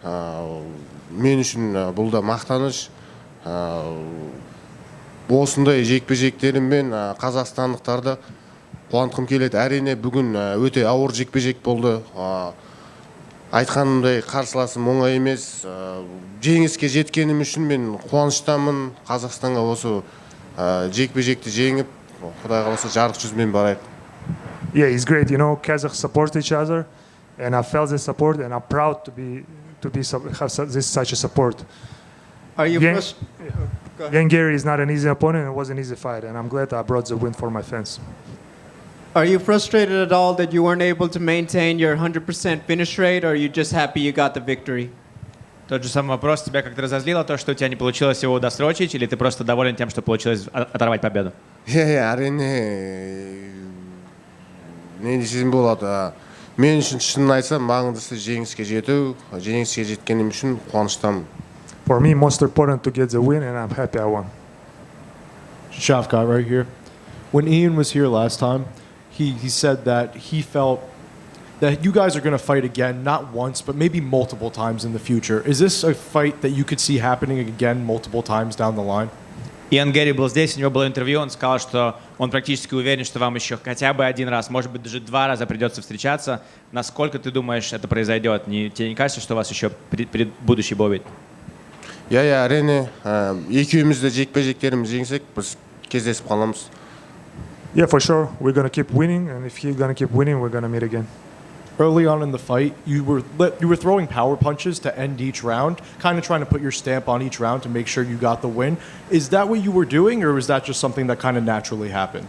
Мен үшін бұл да мақтаныш. Осындай жекпе-жектеріммен қазақстандықтарды қуантқым келеді. Әрине, бүгін өте ауыр жекпе-жек болды. Айтқанымдай қарсыласым оңай емес. Жеңіске жеткенім үшін мен қуаныштамын. Қазақстанға осы жекпе-жекті жеңіп, Құдай қаласа жарық жүзмен барайық. Yeah, it's great. You know, Kazakhs support each other, and I felt this support, and I'm proud to have such a support. Are you Yen Gary is not an easy opponent. It was an easy fight, and I'm glad I brought the win for my fans. Are you frustrated at all that you weren't able to maintain your 100% finish rate, or are you just happy you got the victory? Тот же самый вопрос. Тебя как-то разозлило то, что у тебя не получилось его досрочить, или ты просто доволен тем, что получилось оторвать победу? Әрине, не десем болады. Мен үшін шынын айтсам, маңыздысы жеңіске жету. Жеңіске жеткенім үшін қуаныштамын. For me, most important to get the win, and I'm happy I won. Shavkat right here. When Ian was here last time, he said that he felt that you guys are going to fight again, not once, but maybe multiple times in the future. Is this a fight that you could see happening again multiple times down the line? Иэн Гэри был здесь, у него было интервью, он сказал, что он практически уверен, что вам еще хотя бы один раз, может быть, даже 2 раза придется встречаться. Насколько ты думаешь, это произойдет? Тебе не кажется, что у вас еще будущий бой? иә әрине екеуміз де жекпе-жектеріміз жеңсек біз кездесіп қаламыз. Yeah, for sure. We're going to keep winning, and if he's going to keep winning, we're going to meet again. Early on in the fight, you were throwing power punches to end each round, kind of trying to put your stamp on each round to make sure you got the win. Is that what you were doing, or was that just something that kind of naturally happened?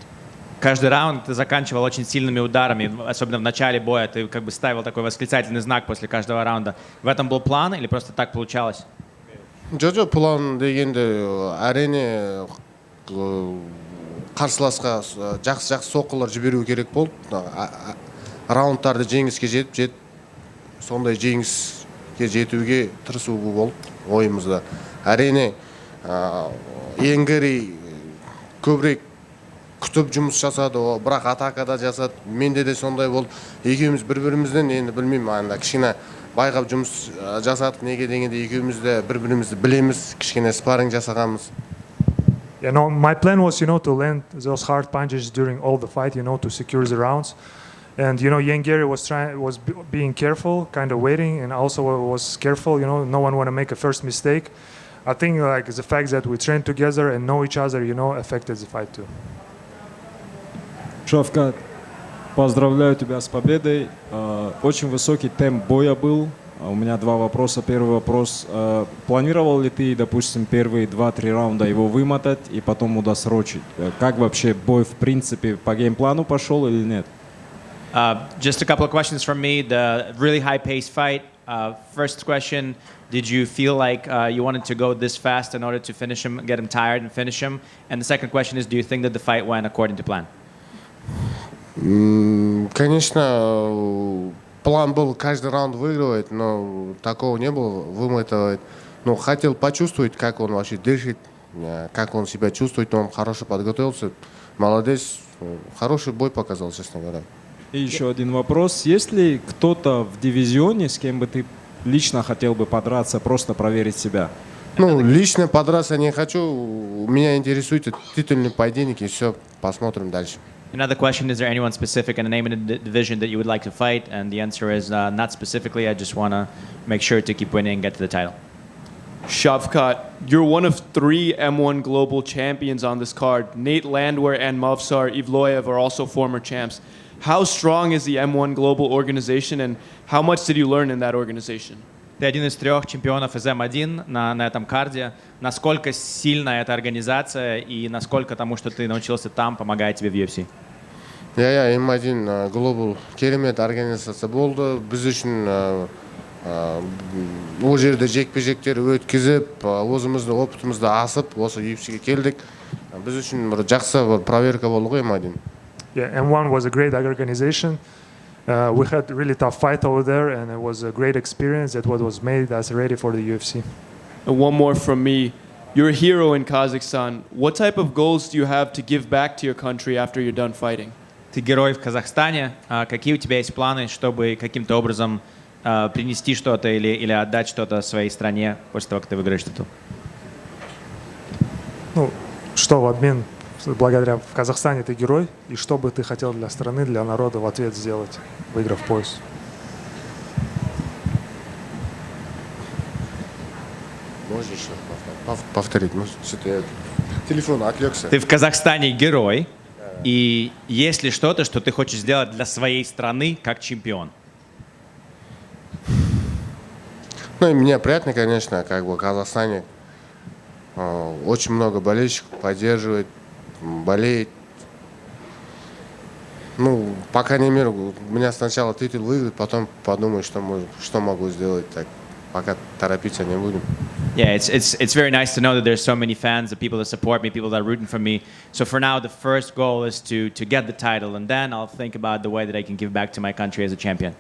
Каждый раунд ты заканчивал очень сильными ударами, особенно в начале боя. Ты как бы ставил такой восклицательный знак после каждого раунда. В этом был план или просто так получалось? Жоқ, план дегенде әрине қарсыласқа жақсы соққылар жіберу керек болды. Раундтарды жеңіске жетіп, сондай жеңіске жетуге тырысу болды ойымызда. Әрине Иэн Гэри көбірек күтіп жұмыс жасады, бірақ атакада жасады. Менде де сондай болды. Екеуміз бір-бірімізден енді білмеймін, анда кішкене байқап жұмыс жасадық, неге дегенде екеуміз де бір-бірімізді білеміз, кішкене спарринг жасағанбыз. You know, my plan was, to land those hard punches during all the fight, to secure the rounds. And, Iэн Гэри was being careful, kind of waiting, and also was careful, no one want to make a first mistake. I think, the fact that we trained together and know each other, affected the fight too. Shavkat, поздравляю тебя с победой. Очень высокий темп боя был. У меня 2 вопроса. Первый вопрос. Планировал ли ты, допустим, первые 2-3 раунда его вымотать и потом удосрочить? Как вообще бой, в принципе, по геймплану пошел или нет? Just a couple of questions from me. The really high-paced fight. First question, did you feel like you wanted to go this fast in order to finish him, get him tired and finish him? And the second question is, do you think that the fight went according to plan? Конечно, план был каждый раунд выигрывать, но такого не было, вымотывать. Но хотел почувствовать, как он вообще дышит, как он себя чувствует, он хорошо подготовился. Молодец, хороший бой показал, честно говоря. И еще один вопрос. Есть ли кто-то в дивизионе, с кем бы ты лично хотел бы подраться, просто проверить себя? Лично подраться не хочу. Меня интересует титульный поединок, и все, посмотрим дальше. Another question, is there anyone specific and a name in the division that you would like to fight? And the answer is not specifically. I just want to make sure to keep winning and get to the title. Shavkat, you're one of 3 M1 global champions on this card. Nate Landwehr and Movsar Evloev are also former champs. How strong is the M1 global organization, and how much did you learn in that organization? Ты один из 3 чемпионов из М1 на этом карде. Насколько сильна эта организация и насколько тому, что ты научился там, помогает тебе в UFC? Я М1 Global керемет организация болды. Біз үшін ол жерде жекпе-жектер өткізіп, өзімізді опытымызды асып, осы UFC-ге келдік. Біз үшін бір жақсы бір проверка болды ғой М1. Yeah, M1 was a great organization. We had a really tough fight over there, and it was a great experience that was made us ready for the UFC. And one more from me. You're a hero in Kazakhstan. What type of goals do you have to give back to your country after you're done fighting? Ты герой в Казахстане. Какие у тебя есть планы, чтобы каким-то образом принести что-то или отдать что-то своей стране после того, как ты выиграешь титул? Что в обмен, благодаря в Казахстане ты герой, и что бы ты хотел для страны, для народа в ответ сделать, выиграв пояс? Можно еще повторить? Что-то я телефон отвлекся. Ты в Казахстане герой, и есть ли что-то, что ты хочешь сделать для своей страны как чемпион? И мне приятно, конечно, в Казахстане очень много болельщиков поддерживает, болеет. По крайней мере, у меня сначала титул выиграть, потом подумаю, что могу сделать. Так, пока торопиться не будем. Yeah, it's very nice to know that there's so many fans, the people that support me, people that are rooting for me. So for now, the first goal is to get the title, and then I'll think about the way that I can give back to my country as a champion.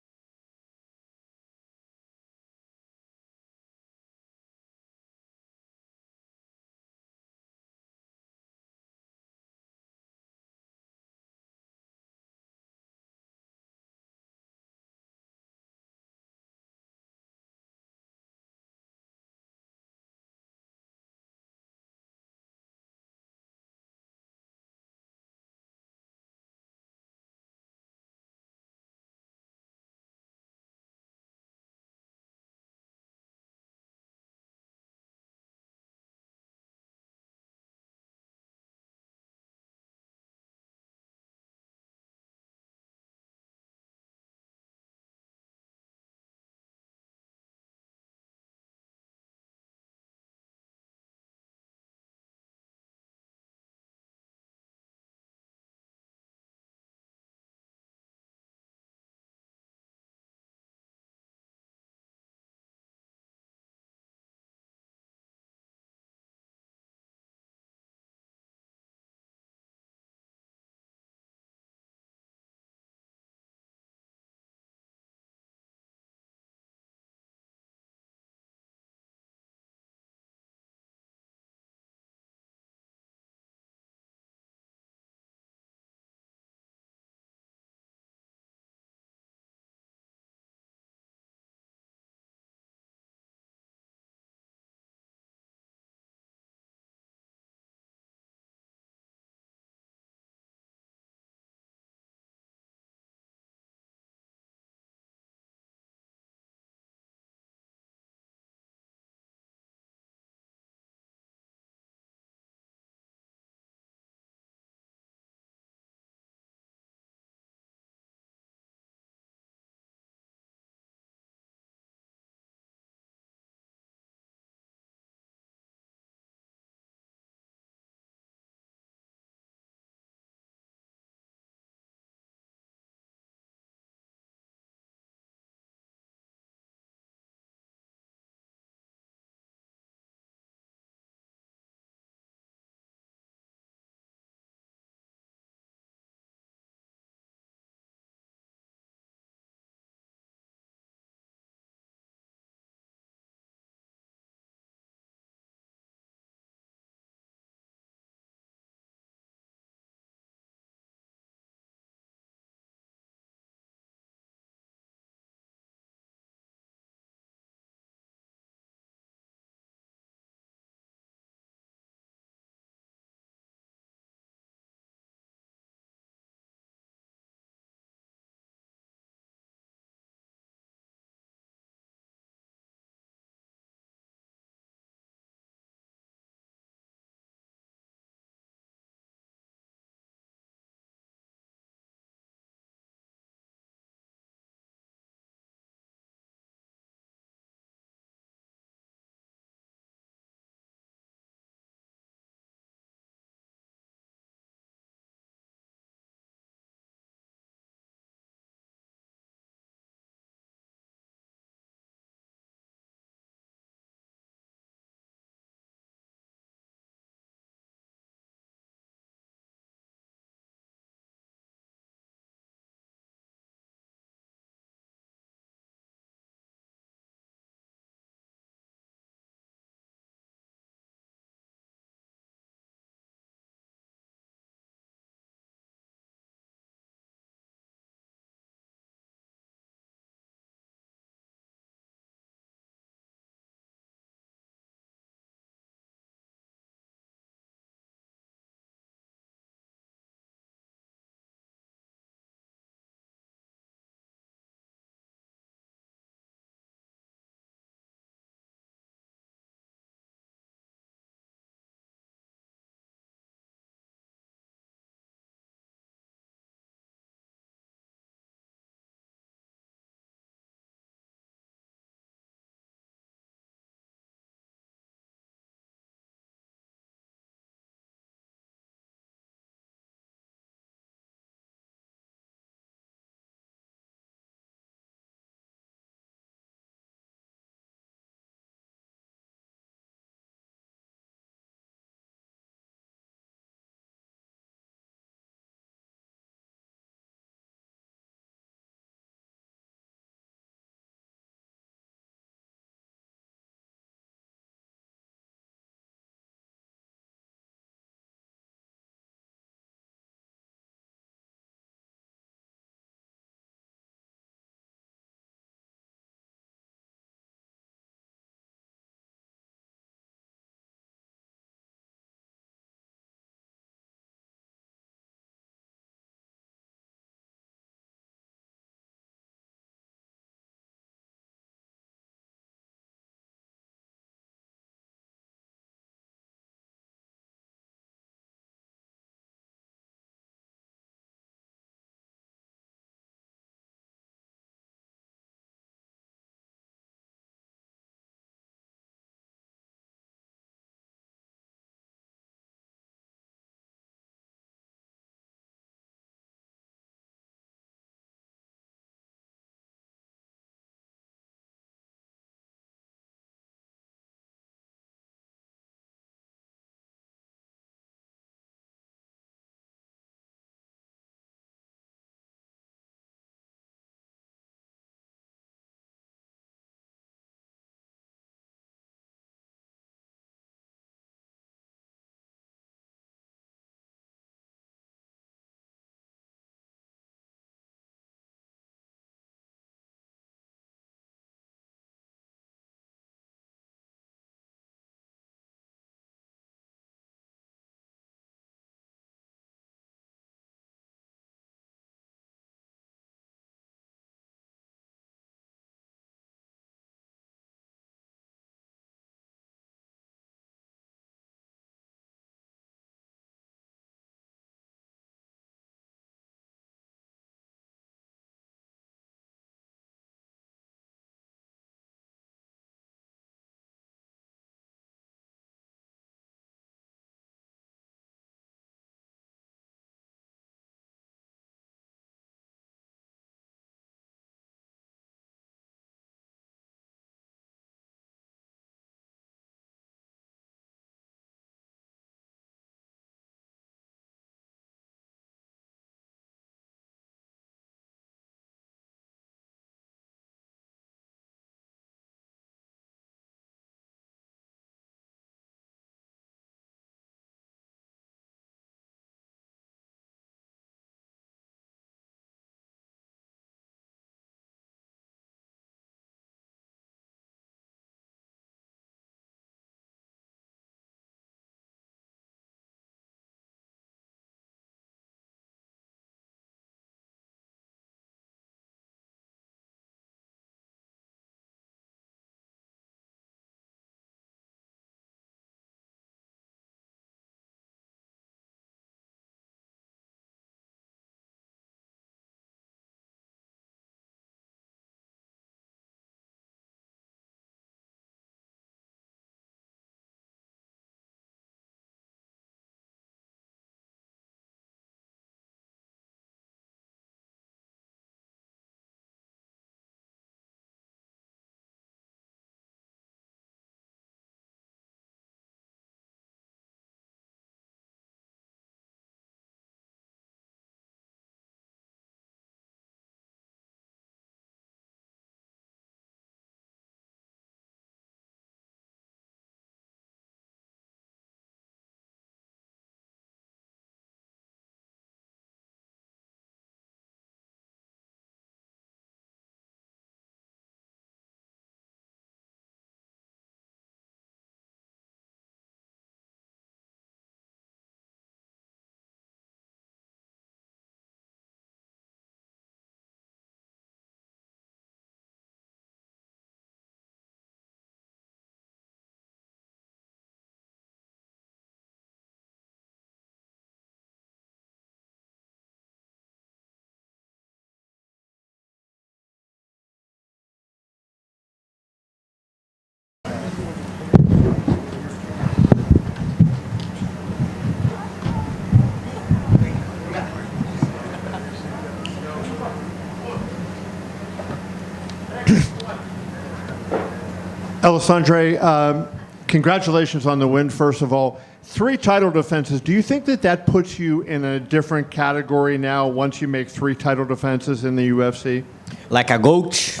Alexandre, congratulations on the win, first of all. 3 title defenses. Do you think that puts you in a different category now once you make 3 title defenses in the UFC? Like a GOAT?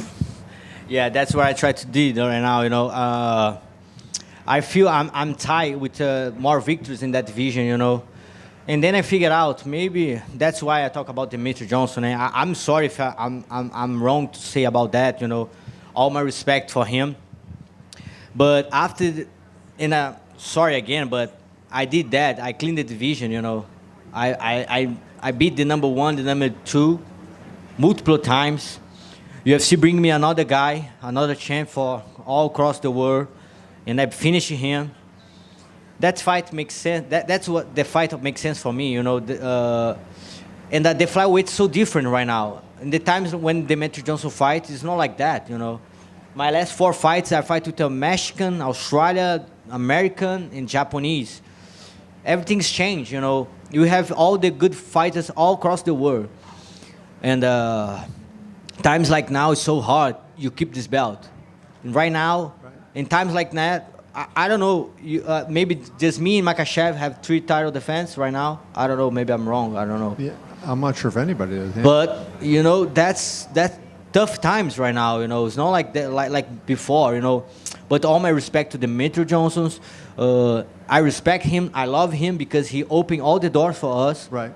Yeah, that's what I try to do right now, you know. I feel I'm tied with more victories in that division, you know. And then I figured out maybe that's why I talk about Demetri Johnson. And I'm sorry if I'm wrong to say about that, you know. All my respect for him. But after, sorry again, but I did that. I cleaned the division, you know. I beat the number 1, the number 2, multiple times. UFC bring me another guy, another champ for all across the world, and I finish him. That fight makes sense. That's what the fight makes sense for me, you know. And the flyweight's so different right now. In the times when Demetri Johnson fights, it's not like that, you know. My last 4 fights, I fight with a Mexican, Australia, American, and Japanese. Everything's changed, you know. You have all the good fighters all across the world. And times like now is so hard, you keep this belt. And right now, in times like that, I don't know, maybe just me and Makhachev have 3 title defense right now. I don't know, maybe I'm wrong, I don't know. Yeah, I'm not sure if anybody does. Yeah. But, you know, that's tough times right now, you know. It's not like that, like before, you know. But all my respect to Demetri Johnson's. I respect him. I love him because he opened all the doors for us. Right.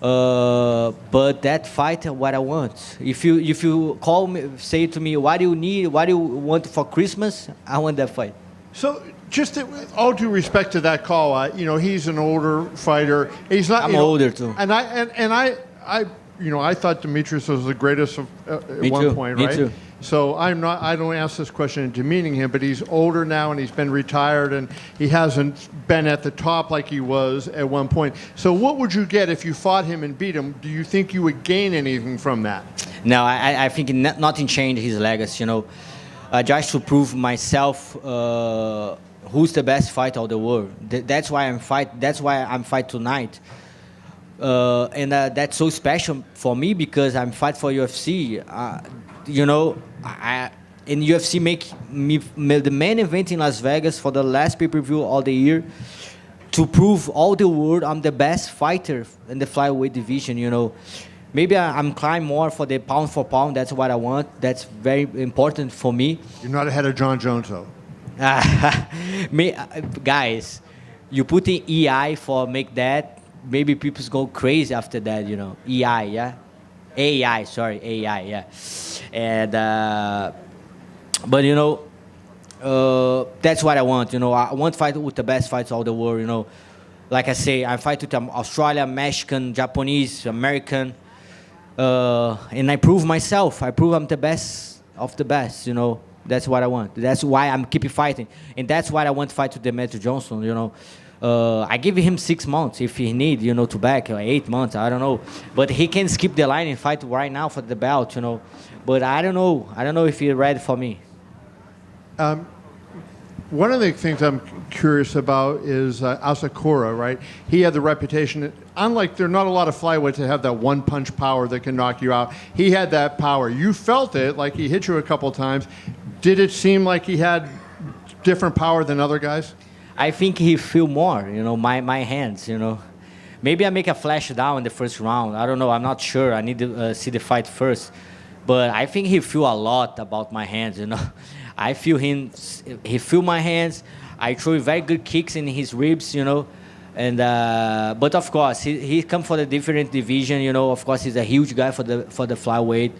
But that fight, what I want. If you call me, say to me, what do you want for Christmas? I want that fight. So, just all due respect to that call, you know, he's an older fighter. He's not. I'm older too. And I, you know, I thought Demetrius was the greatest at one point, right? Me too. So I don't ask this question demeaning him, but he's older now and he's been retired and he hasn't been at the top like he was at one point. So what would you get if you fought him and beat him? Do you think you would gain anything from that? No, I think nothing changed his legacy, you know. Just to prove myself who's the best fighter of the world. That's why I'm fight tonight. And that's so special for me because I'm fight for UFC. You know, in UFC make me the main event in Las Vegas for the last pay-per-view all the year to prove all the world I'm the best fighter in the flyweight division, you know. Maybe I'm climbing more for the pound for pound. That's what I want. That's very important for me. You're not ahead of John Jones, though. Guys, you put in EI for make that. Maybe people go crazy after that, you know. EI, yeah? AI, yeah. And, but, you know, that's what I want, you know. I want to fight with the best fights all the world, you know. Like I say, I fight with Australia, Mexican, Japanese, American. And I prove myself. I prove I'm the best of the best, you know. That's what I want. That's why I'm keeping fighting. And that's why I want to fight with Demetri Johnson, you know. I give him 6 months if he need, you know, to back, or 8 months, I don't know. But he can skip the line and fight right now for the belt, you know. But I don't know. I don't know if he's ready for me. One of the things I'm curious about is Asakura, right? He had the reputation, unlike there are not a lot of flyweights that have that one-punch power that can knock you out. He had that power. You felt it, like he hit you a couple of times. Did it seem like he had different power than other guys? I think he feel more, you know, my hands, you know. Maybe I make a flash down in the first round. I don't know. I'm not sure. I need to see the fight first. But I think he feel a lot about my hands, you know. I feel him. He feel my hands. I throw very good kicks in his ribs, you know. And but of course, he come for the different division, you know. Of course, he's a huge guy for the flyweight.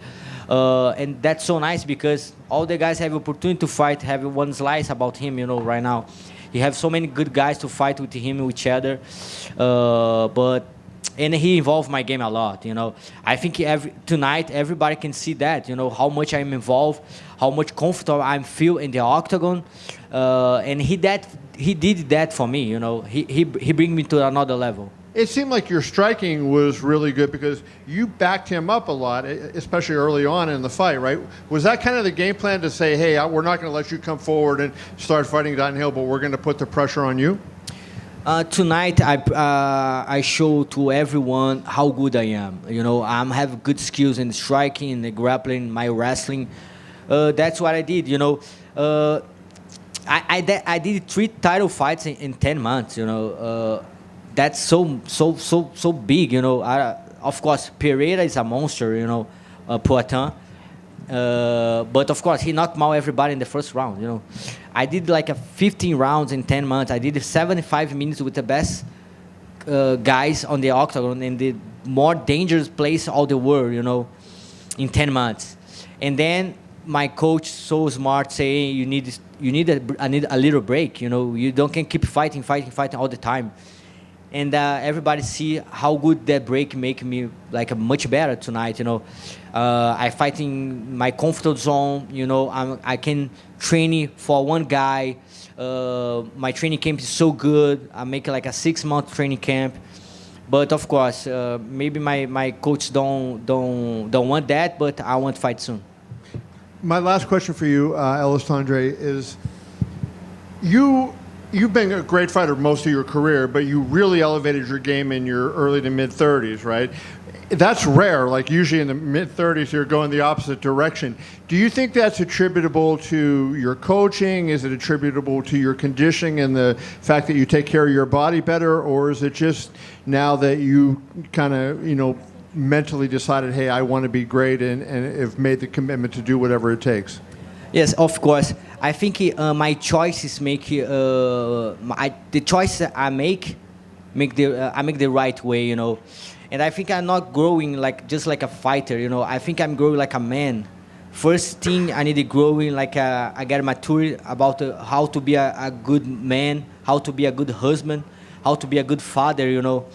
And that's so nice because all the guys have opportunity to fight, have one slice about him, you know, right now. He have so many good guys to fight with him, with each other. And he involved my game a lot, you know. I think tonight everybody can see that, you know, how much I'm involved, how much comfortable I feel in the octagon. And he did that for me, you know. He bring me to another level. It seemed like your striking was really good because you backed him up a lot, especially early on in the fight, right? Was that kind of the game plan to say, hey, we're not going to let you come forward and start fighting downhill, but we're going to put the pressure on you? Tonight, I show to everyone how good I am. You know, I have good skills in striking, in the grappling, my wrestling. That's what I did, you know. I did 3 title fights in 10 months. You know, that's so big. You know, of course Pereira is a monster. You know, Poitin. But of course he knocked out everybody in the first round. You know, I did like 15 rounds in 10 months. I did 75 minutes with the best guys on the octagon in the more dangerous place of the world. You know, in 10 months, and then my coach so smart saying you need a little break. You know, you can keep fighting all the time. And everybody see how good that break make me like much better tonight. You know, I fight in my comfort zone. You know, I can train for one guy. My training camp is so good. I make like a 6-month training camp. But of course, maybe my coach don't want that. But I want to fight soon. My last question for you, Alexandre, is you've been a great fighter most of your career, but you really elevated your game in your early to mid 30s, right? That's rare. Like usually in the mid 30s, you're going the opposite direction. Do you think that's attributable to your coaching? Is it attributable to your conditioning and the fact that you take care of your body better, or is it just now that you kind of, you know, mentally decided, hey, I want to be great, and have made the commitment to do whatever it takes? Yes, of course. I think my choices make the choice I make the right way, you know. And I think I'm not growing like just like a fighter, you know. I think I'm growing like a man. First thing I need to grow in, like I get mature about how to be a good man, how to be a good husband, how to be a good father, you know.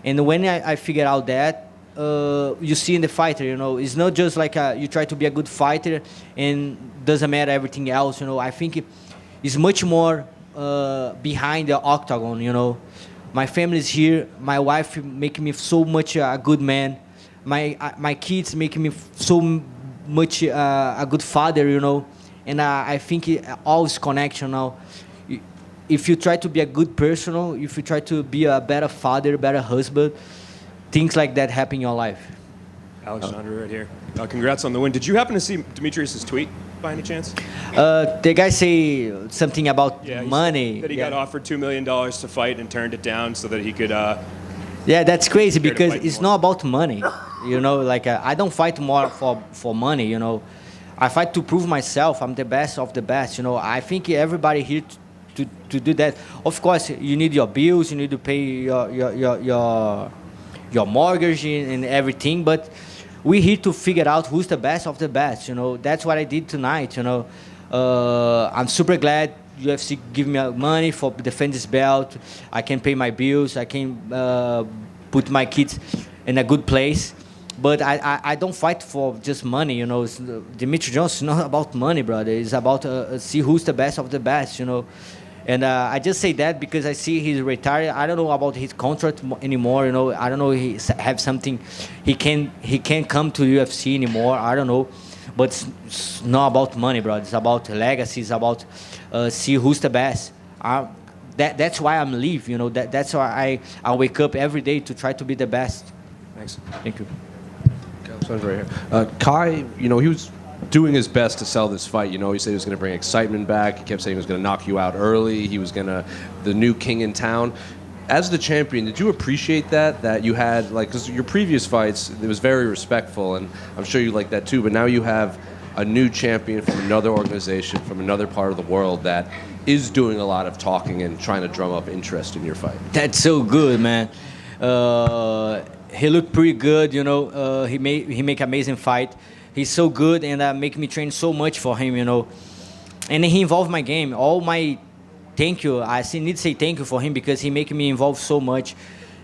And when I figure out that, you see in the fighter, you know, it's not just like you try to be a good fighter and doesn't matter everything else, you know. I think it's much more behind the octagon, you know. My family is here. My wife making me so much a good man. My kids making me so much a good father, you know. And I think all is connection now. If you try to be a good person, if you try to be a better father, better husband, things like that happen in your life. Alexandre right here. Congrats on the win. Did you happen to see Demetrius' tweet by any chance? The guy say something about money. That he got offered $2 million to fight and turned it down so that he could... yeah, that's crazy because it's not about money. You know, like I don't fight more for money, you know. I fight to prove myself. I'm the best of the best, you know. I think everybody here to do that. Of course, you need your bills. You need to pay your mortgage and everything, but we're here to figure out who's the best of the best, you know. That's what I did tonight, you know. I'm super glad UFC give me money for defend this belt. I can pay my bills. I can put my kids in a good place. But I don't fight for just money, you know. Demetrius Johnson is not about money, brother. It's about see who's the best of the best, you know. And I just say that because I see he's retired. I don't know about his contract anymore. You know, I don't know he have something. He can't come to UFC anymore. I don't know, but it's not about money, bro. It's about legacy. It's about see who's the best. That's why I'm live. You know, that's why I wake up every day to try to be the best. Thanks. Thank you. Right here. Kai, you know, he was doing his best to sell this fight. You know, he said he was going to bring excitement back. He kept saying he was going to knock you out early. He was going to, the new king in town. As the champion, did you appreciate that you had, like, because your previous fights, it was very respectful, and I'm sure you like that too, but now you have a new champion from another organization, from another part of the world that is doing a lot of talking and trying to drum up interest in your fight. That's so good, man. He looked pretty good, you know. He make amazing fight. He's so good and make me train so much for him, you know. And he involved my game. All my thank you. I need to say thank you for him because he make me involved so much.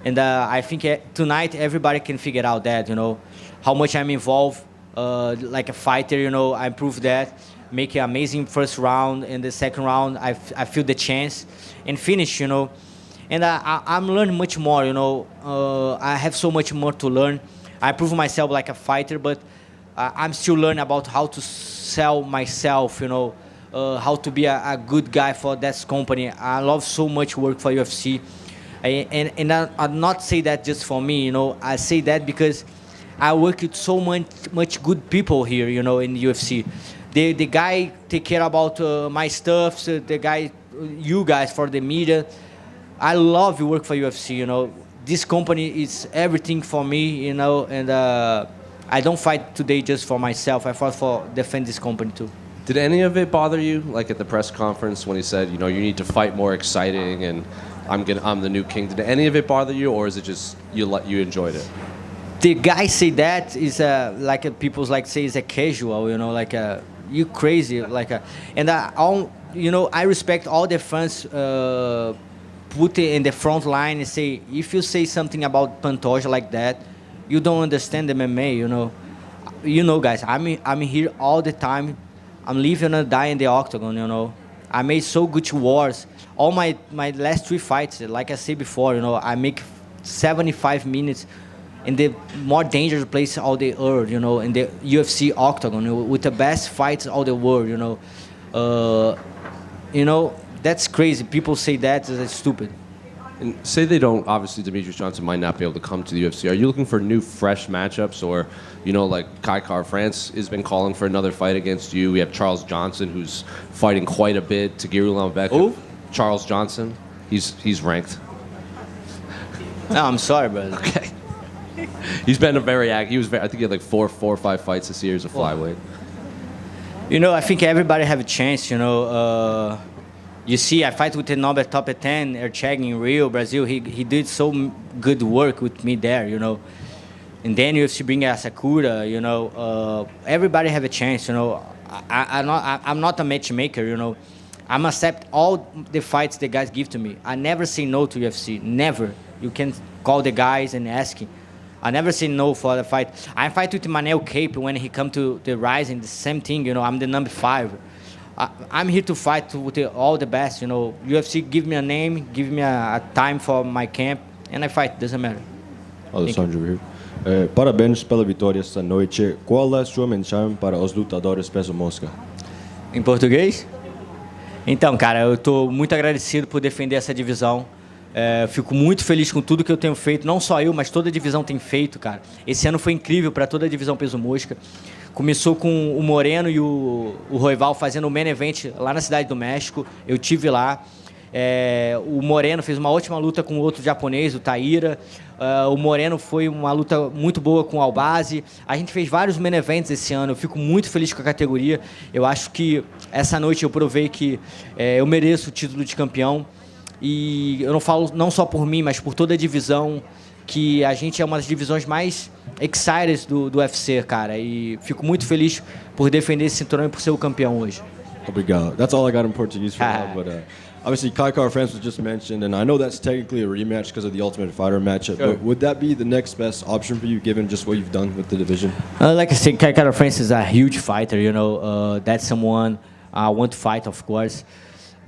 And I think tonight everybody can figure out that, you know, how much I'm involved like a fighter, you know. I proved that. Make an amazing first round. And the second round, I feel the chance and finish, you know. And I'm learning much more, you know. I have so much more to learn. I prove myself like a fighter, but I'm still learning about how to sell myself, you know, how to be a good guy for that company. I love so much work for UFC. And I not say that just for me, you know. I say that because I work with so much good people here, you know, in UFC. the guy take care about my stuff. So the guy, you guys for the media. I love work for UFC. You know, this company is everything for me. You know, and I don't fight today just for myself. I fight for defend this company too. Did any of it bother you, like at the press conference when he said, you know, you need to fight more exciting and I'm the new king? Did any of it bother you, or is it just you enjoyed it? The guy say that is like people's like say is a casual, you know, like you crazy, like and you know, I respect all the fans put it in the front line and say, if you say something about Pantoja like that, you don't understand MMA, you know. You know, guys, I'm here all the time. I'm living and dying in the octagon, you know. I made so good wars. All my last 3 fights, like I said before, you know, I make 75 minutes in the more dangerous place all the earth, you know, in the UFC octagon, you know, with the best fights all the world, you know. You know, that's crazy. People say that is stupid. And say they don't, obviously Demetrius Johnson might not be able to come to the UFC. Are you looking for new, fresh matchups? Or, you know, like Kai France has been calling for another fight against you. We have Charles Johnson, who's fighting quite a bit. Tagiru Lambek. Who? Charles Johnson. He's ranked. No, I'm sorry, brother. Okay. He's been very active. I think he had like four or five fights this year as a flyweight. You know, I think everybody have a chance, you know. You see, I fight with the number top 10, Ercheg in Rio, Brazil. He did so good work with me there, you know. And then UFC bring Asakura, you know. Everybody have a chance, you know. I'm not a matchmaker, you know. I'm accept all the fights the guys give to me. I never say no to UFC, never. You can call the guys and ask him. I never say no for the fight. I fight with Manel Cape when he come to the Rising, the same thing, you know. I'm the number 5. I'm here to fight with all the best, you know. UFC give me a name, give me a time for my camp, and I fight, doesn't matter. Alexandre here. Parabéns pela vitória esta noite. Qual é a sua mensagem para os lutadores peso mosca? Em português? Então, cara, eu tô muito agradecido por defender essa divisão. Fico muito feliz com tudo que eu tenho feito, não só eu, mas toda a divisão tem feito, cara. Esse ano foi incrível para toda a divisão peso mosca. Começou com o Moreno e o Royval fazendo o main event lá na Cidade do México. Eu tive lá. O Moreno fez uma ótima luta com outro japonês, o Taira. O Moreno foi uma luta muito boa com o Albazi. A gente fez vários main events esse ano. Eu fico muito feliz com a categoria. Eu acho que essa noite eu provei que eu mereço o título de campeão. E eu não falo não só por mim, mas por toda a divisão, que a gente é uma das divisões mais excited do UFC, cara. E fico muito feliz por defender esse cinturão e por ser o campeão hoje. Obrigado. That's all I got in Portuguese for now, but obviously Kai France was just mentioned, and I know that's technically a rematch because of the Ultimate Fighter matchup, but would that be the next best option for you, given just what you've done with the division? Like I said, Kai France is a huge fighter, you know. That's someone I want to fight, of course.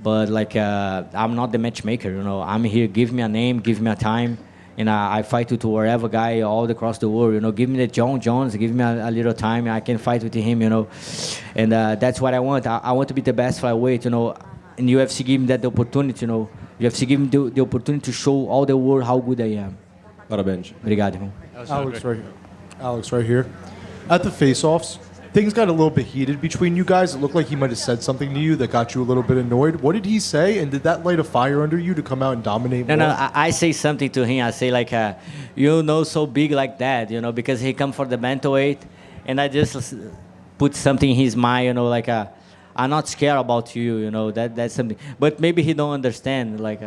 But like, I'm not the matchmaker, you know. I'm here, give me a name, give me a time, and I fight with wherever guy all across the world, you know. Give me the John Jones, give me a little time, I can fight with him, you know. And that's what I want. I want to be the best flyweight, you know. And UFC give me that opportunity, you know. UFC give me the opportunity to show all the world how good I am. Parabéns. Obrigado, irmão. Alex right here. At the face-offs, things got a little bit heated between you guys. It looked like he might have said something to you that got you a little bit annoyed. What did he say, and did that light a fire under you to come out and dominate more? No, I say something to him. I say like, you know, so big like that, you know, because he come for the bantamweight, and I just put something in his mind, you know, like, I'm not scared about you, you know, that's something. But maybe he don't understand, like,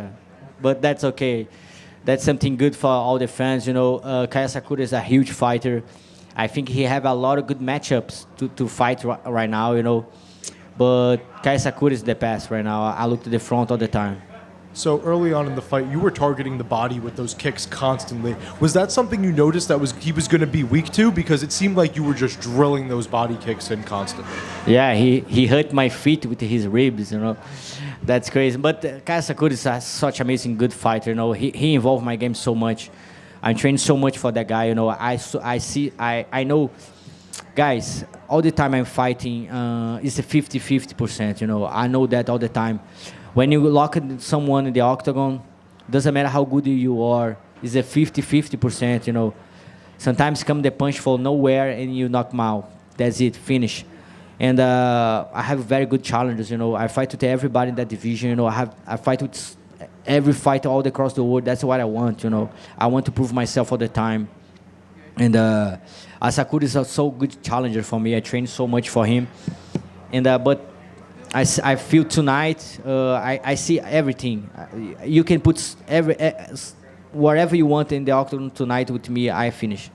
but that's okay. That's something good for all the fans, you know. Kai Asakura is a huge fighter. I think he have a lot of good matchups to fight right now, you know. But Kai Asakura is the best right now. I look to the front all the time. So early on in the fight, you were targeting the body with those kicks constantly. Was that something you noticed that he was going to be weak to? Because it seemed like you were just drilling those body kicks in constantly. Yeah, he hurt my feet with his ribs, you know. That's crazy. But Kai Asakura is such amazing good fighter, you know. He involved my game so much. I trained so much for that guy, you know. I know, guys, all the time I'm fighting, it's a 50-50%, you know. I know that all the time. When you lock someone in the octagon, doesn't matter how good you are, it's a 50-50%, you know. Sometimes come the punch from nowhere and you knock him out. That's it, finish. And I have very good challenges. You know, I fight with everybody in that division. You know, I fight with every fighter all across the world. That's what I want. You know, I want to prove myself all the time. And Asakura is a so good challenger for me. I train so much for him. And but I feel tonight I see everything. You can put whatever you want in the octagon tonight with me. I finish.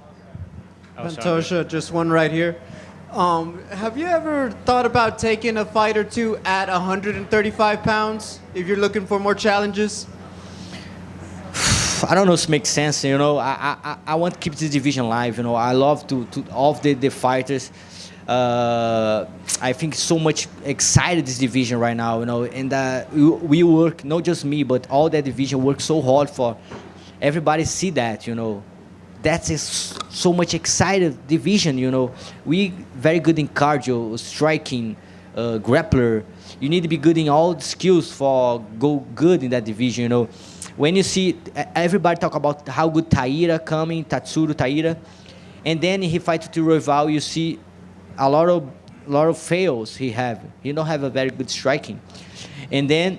Pantoja, just one right here. Have you ever thought about taking a fight or two at 135 pounds if you're looking for more challenges? I don't know if it makes sense. You know, I want to keep this division alive. You know, I love to all of the fighters. I think so much excited this division right now. You know, and we work, not just me, but all that division works so hard for everybody see that. You know, that's so much excited division. You know, we very good in cardio, striking, grappler. You need to be good in all the skills for go good in that division. You know. When you see everybody talk about how good Taira coming, Tatsuro Taira, and then he fights with Royval, you see a lot of fails he have. He don't have a very good striking. And then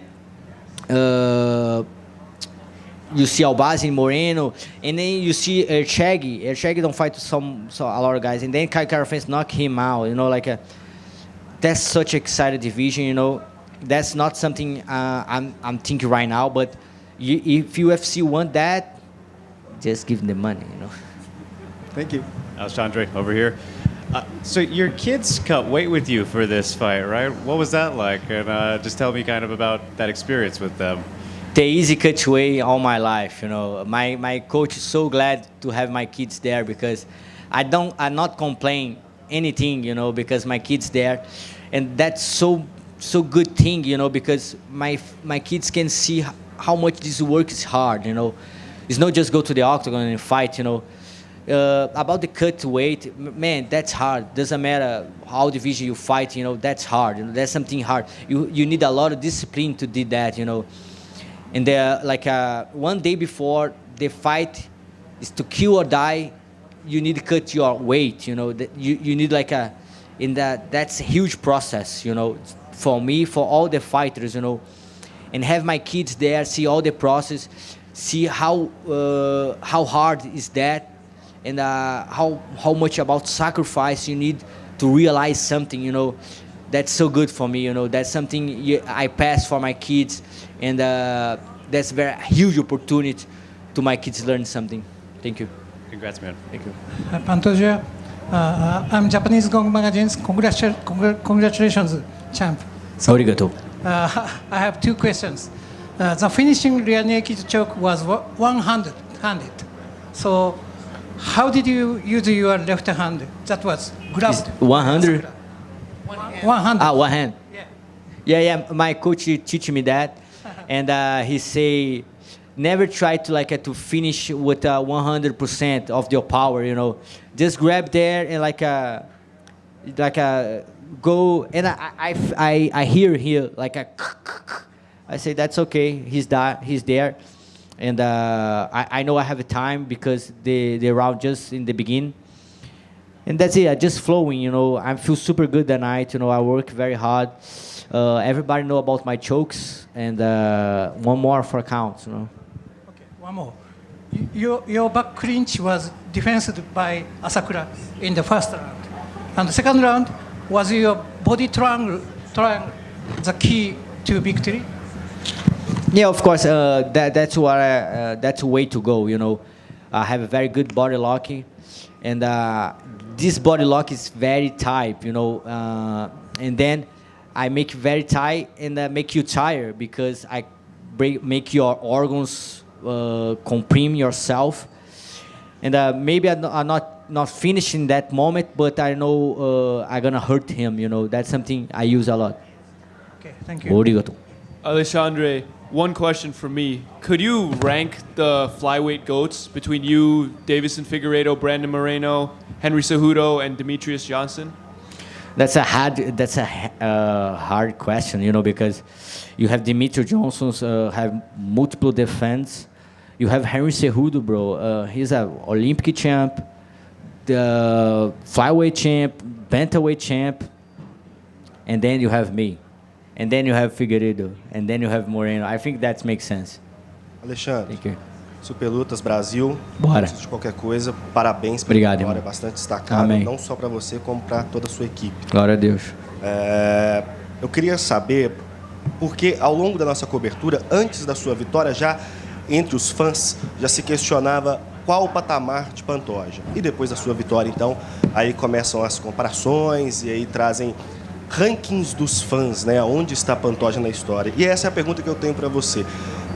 you see Albazi, Moreno, and then you see Erchegi. Erchegi don't fight with a lot of guys. And then Kai Kara-France knock him out. You know, that's such excited division. You know, that's not something I'm thinking right now, but. If UFC want that, just give them the money, you know. Thank you. Alexandre, over here. So your kids cut weight with you for this fight, right? What was that like? And just tell me kind of about that experience with them. They easy cut weight all my life, you know. My coach is so glad to have my kids there because I'm not complaining anything, you know, because my kids there, and that's so good thing, you know, because my kids can see how much this work is hard, you know. It's not just go to the octagon and fight, you know. About the cut weight, man, that's hard. Doesn't matter how division you fight, you know, that's hard. You know, that's something hard. You need a lot of discipline to do that, you know. And one day before the fight is to kill or die, you need to cut your weight, you know. You need that's a huge process, you know, for me, for all the fighters, you know. And have my kids there, see all the process, see how hard is that, and how much about sacrifice you need to realize something, you know. That's so good for me, you know. That's something I pass for my kids, and that's very huge opportunity to my kids learn something. Thank you. Congrats, man. Thank you. Pantoja, I'm Japanese Gong Magazine's congratulations, champ. Arigato. I have two questions. The finishing rear naked choke was one-handed. So how did you use your left hand? That was grabbed. 100? One hand. One hand. Yeah. My coach teach me that, and he say, never try to finish with 100% of your power. You know, just grab there and go. And I hear here I say that's okay. He's there, and I know I have a time because the round just in the beginning. And that's it. I just flowing, you know. I feel super good that night. You know, I work very hard. Everybody know about my chokes, and one more for count. You know. Okay, one more. Your back clinch was defended by Asakura in the first round, and the second round was your body triangle the key to victory. Yeah, of course. That's a way to go. You know, I have a very good body locking, and this body lock is very tight. You know, and then I make it very tight and make you tired because I make your organs comprime yourself, and maybe I'm not finishing that moment, but I know I'm gonna hurt him. You know, that's something I use a lot. Okay, thank you. Arigato. Alexandre, one question for me. Could you rank the flyweight GOATs between you, Davison Figueiredo, Brandon Moreno, Henry Cejudo, and Demetrius Johnson? That's a hard question, you know, because you have Demetrius Johnson's have multiple defense. You have Henry Cejudo, bro. He's an Olympic champ, the flyweight champ, bantamweight champ. and then you have me, and then you have Figueiredo, and then you have Moreno. I think that makes sense. Alexandre, Thank you. Superlutas Brasil. Bora. Antes de qualquer coisa, parabéns pela Obrigado, vitória, irmão. bastante destacada, Amém. não só para você, como para toda a sua equipe. Glória a Deus. Eu queria saber, porque ao longo da nossa cobertura, antes da sua vitória, já entre os fãs, já se questionava qual o patamar de Pantoja. E depois da sua vitória, então, aí começam as comparações e aí trazem rankings dos fãs, né? Onde está Pantoja na história? E essa é a pergunta que eu tenho para você.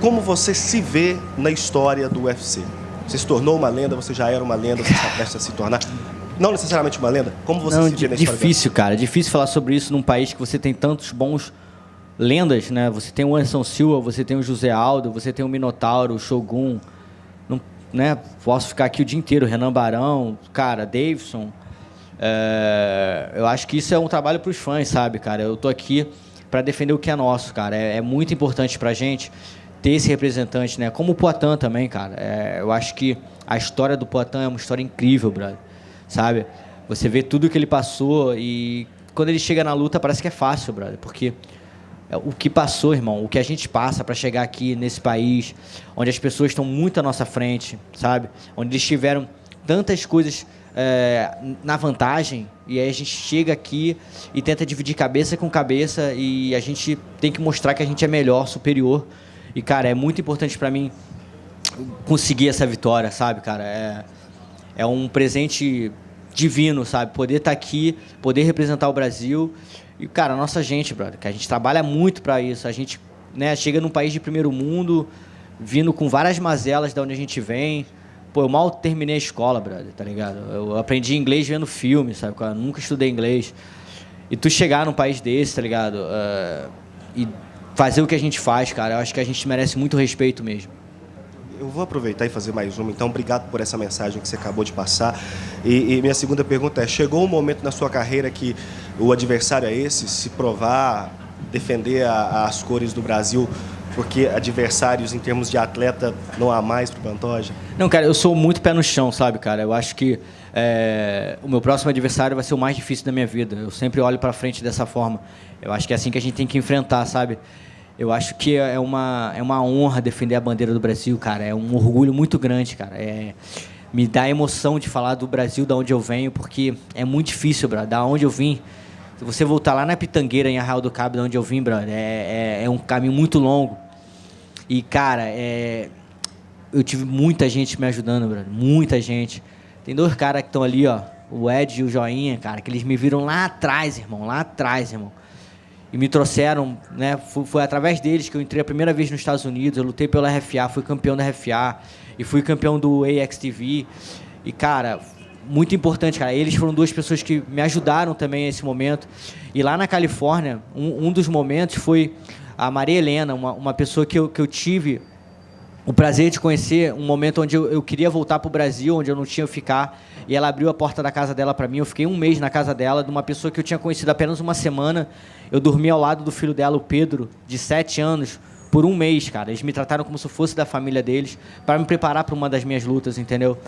Como você se vê na história do UFC? Você se tornou uma lenda, você já era uma lenda, você está prestes a se tornar... Não necessariamente uma lenda, como você se vê na história? Difícil, cara. Difícil falar sobre isso num país que você tem tantos bons lendas, né? Você tem o Anderson Silva, você tem o José Aldo, você tem o Minotauro, o Shogun, não, né? Posso ficar aqui o dia inteiro, Renan Barão, cara, Davidson. Eu acho que isso é um trabalho para os fãs, sabe, cara? Eu tô aqui para defender o que é nosso, cara. É muito importante pra gente ter esse representante, né? Como o Poatan também, cara. Eu acho que a história do Poatan é uma história incrível, brother. Sabe? Você vê tudo que ele passou e quando ele chega na luta parece que é fácil, brother. Porque o que passou, irmão, o que a gente passa para chegar aqui nesse país, onde as pessoas estão muito à nossa frente, sabe? Onde eles tiveram tantas coisas na vantagem e aí a gente chega aqui e tenta dividir cabeça com cabeça e a gente tem que mostrar que a gente é melhor, superior. E, cara, é muito importante para mim conseguir essa vitória, sabe, cara? É um presente divino, sabe? Poder estar aqui, poder representar o Brasil. E, cara, a nossa gente, brother, que a gente trabalha muito para isso. A gente, né, chega num país de primeiro mundo, vindo com várias mazelas de onde a gente vem. Pô, eu mal terminei a escola, brother, tá ligado? Eu aprendi inglês vendo filme, sabe? Eu nunca estudei inglês. E tu chegar num país desse, tá ligado? E fazer o que a gente faz, cara, eu acho que a gente merece muito respeito mesmo. Eu vou aproveitar e fazer mais uma, então obrigado por essa mensagem que você acabou de passar. E minha segunda pergunta é, chegou um momento na sua carreira que o adversário é esse, se provar, defender as cores do Brasil, porque adversários em termos de atleta não há mais para o Pantoja? Não, cara, eu sou muito pé no chão, sabe, cara? Eu acho que o meu próximo adversário vai ser o mais difícil da minha vida. Eu sempre olho para frente dessa forma. Eu acho que é assim que a gente tem que enfrentar, sabe? Eu acho que é uma honra defender a bandeira do Brasil, cara. É um orgulho muito grande, cara. Me dá emoção de falar do Brasil, da onde eu venho, porque é muito difícil, brother. Da onde eu vim, se você voltar lá na Pitangueira, em Arraial do Cabo, da onde eu vim, brother, é um caminho muito longo. E, cara, eu tive muita gente me ajudando, brother. Muita gente. Tem dois caras que estão ali, ó. O Ed e o Joinha, cara, que eles me viram lá atrás, irmão. Lá atrás, irmão. E me trouxeram, né? Foi através deles que eu entrei a primeira vez nos Estados Unidos. Eu lutei pela RFA, fui campeão da RFA e fui campeão do AXTV. E, cara, muito importante, cara. Eles foram duas pessoas que me ajudaram também nesse momento. E lá na Califórnia, um dos momentos foi a Maria Helena, uma pessoa que eu tive o prazer de conhecer, um momento onde eu queria voltar para o Brasil, onde eu não tinha ficar, e ela abriu a porta da casa dela para mim. Eu fiquei um mês na casa dela, de uma pessoa que eu tinha conhecido apenas uma semana. Eu dormi ao lado do filho dela, o Pedro, de 7 anos, por um mês, cara. Eles me trataram como se eu fosse da família deles, para me preparar para uma das minhas lutas, entendeu?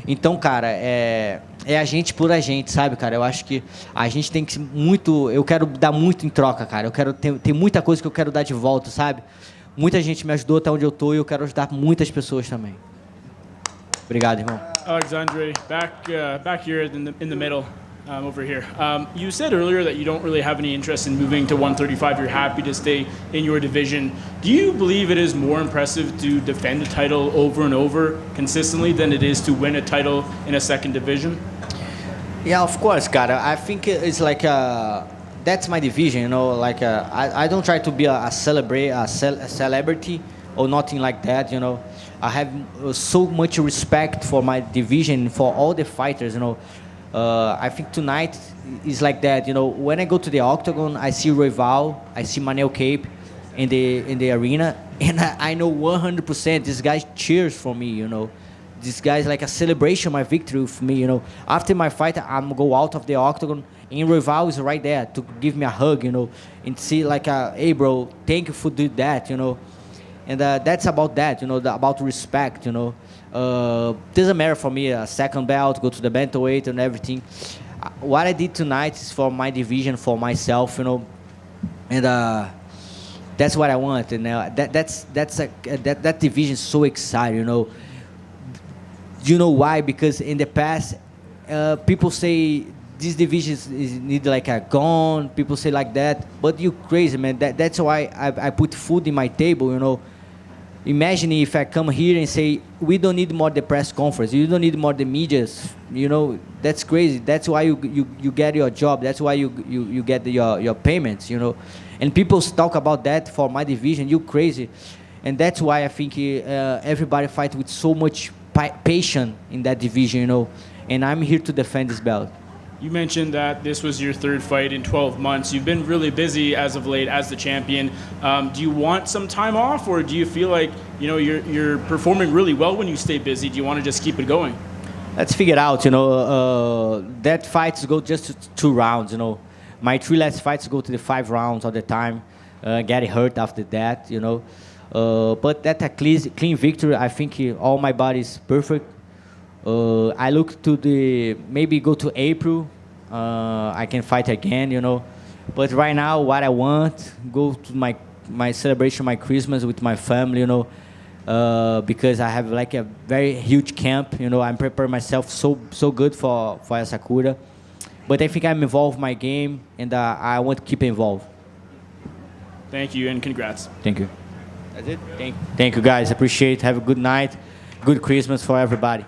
Então, cara, é a gente por a gente, sabe, cara? Eu acho que a gente tem que muito... Eu quero dar muito em troca, cara. Eu quero ter muita coisa que eu quero dar de volta, sabe? Muita gente me ajudou até onde eu tô e eu quero ajudar muitas pessoas também. Obrigado, irmão. Alexandre, back here in the middle, over here. You said earlier that you don't really have any interest in moving to 135. You're happy to stay in your division. Do you believe it is more impressive to defend a title over and over consistently than it is to win a title in a second division? Yeah, of course, cara. I think it's like that's my division, you know. Like I don't try to be a celebrity or nothing like that, you know. I have so much respect for my division, for all the fighters, you know. I think tonight is like that, you know. When I go to the octagon, I see Royval, I see Manel Cape in the arena, and I know 100% this guy cheers for me, you know. This guy's like a celebration, my victory for me, you know. After my fight, I'm go out of the octagon, and Royval is right there to give me a hug, you know, and see like, hey bro, thank you for doing that, you know. And that's about that, you know, about respect, you know. Doesn't matter for me, a second belt, go to the bantamweight and everything. what I did tonight is for my division, for myself, you know, and that's what I want. And that division is so exciting, you know. You know why? Because in the past, people say this division is need like a gun. People say like that, but you crazy, man. That's why I put food in my table, you know. Imagine if I come here and say we don't need more the press conference, you don't need more the medias, you know. That's crazy. That's why you get your job. That's why you get your payments, you know. And people talk about that for my division. You crazy, and that's why I think everybody fight with so much patience in that division, you know. And I'm here to defend this belt. You mentioned that this was your third fight in 12 months. You've been really busy as of late as the champion. Do you want some time off, or do you feel like you're performing really well when you stay busy? Do you want to just keep it going? Let's figure it out. You know, that fights go just to 2 rounds. You know, my 3 last fights go to the 5 rounds all the time. Get hurt after that. You know, but that's a clean victory. I think all my body is perfect. I look to maybe go to April. I can fight again, you know. But right now, what I want, go to my celebration, my Christmas with my family, you know, because I have like a very huge camp, you know. I'm preparing myself so good for Asakura. But I think I'm involved in my game, and I want to keep involved. Thank you, and congrats. Thank you. That's it. Thank you, guys. Appreciate it. Have a good night. Good Christmas for everybody.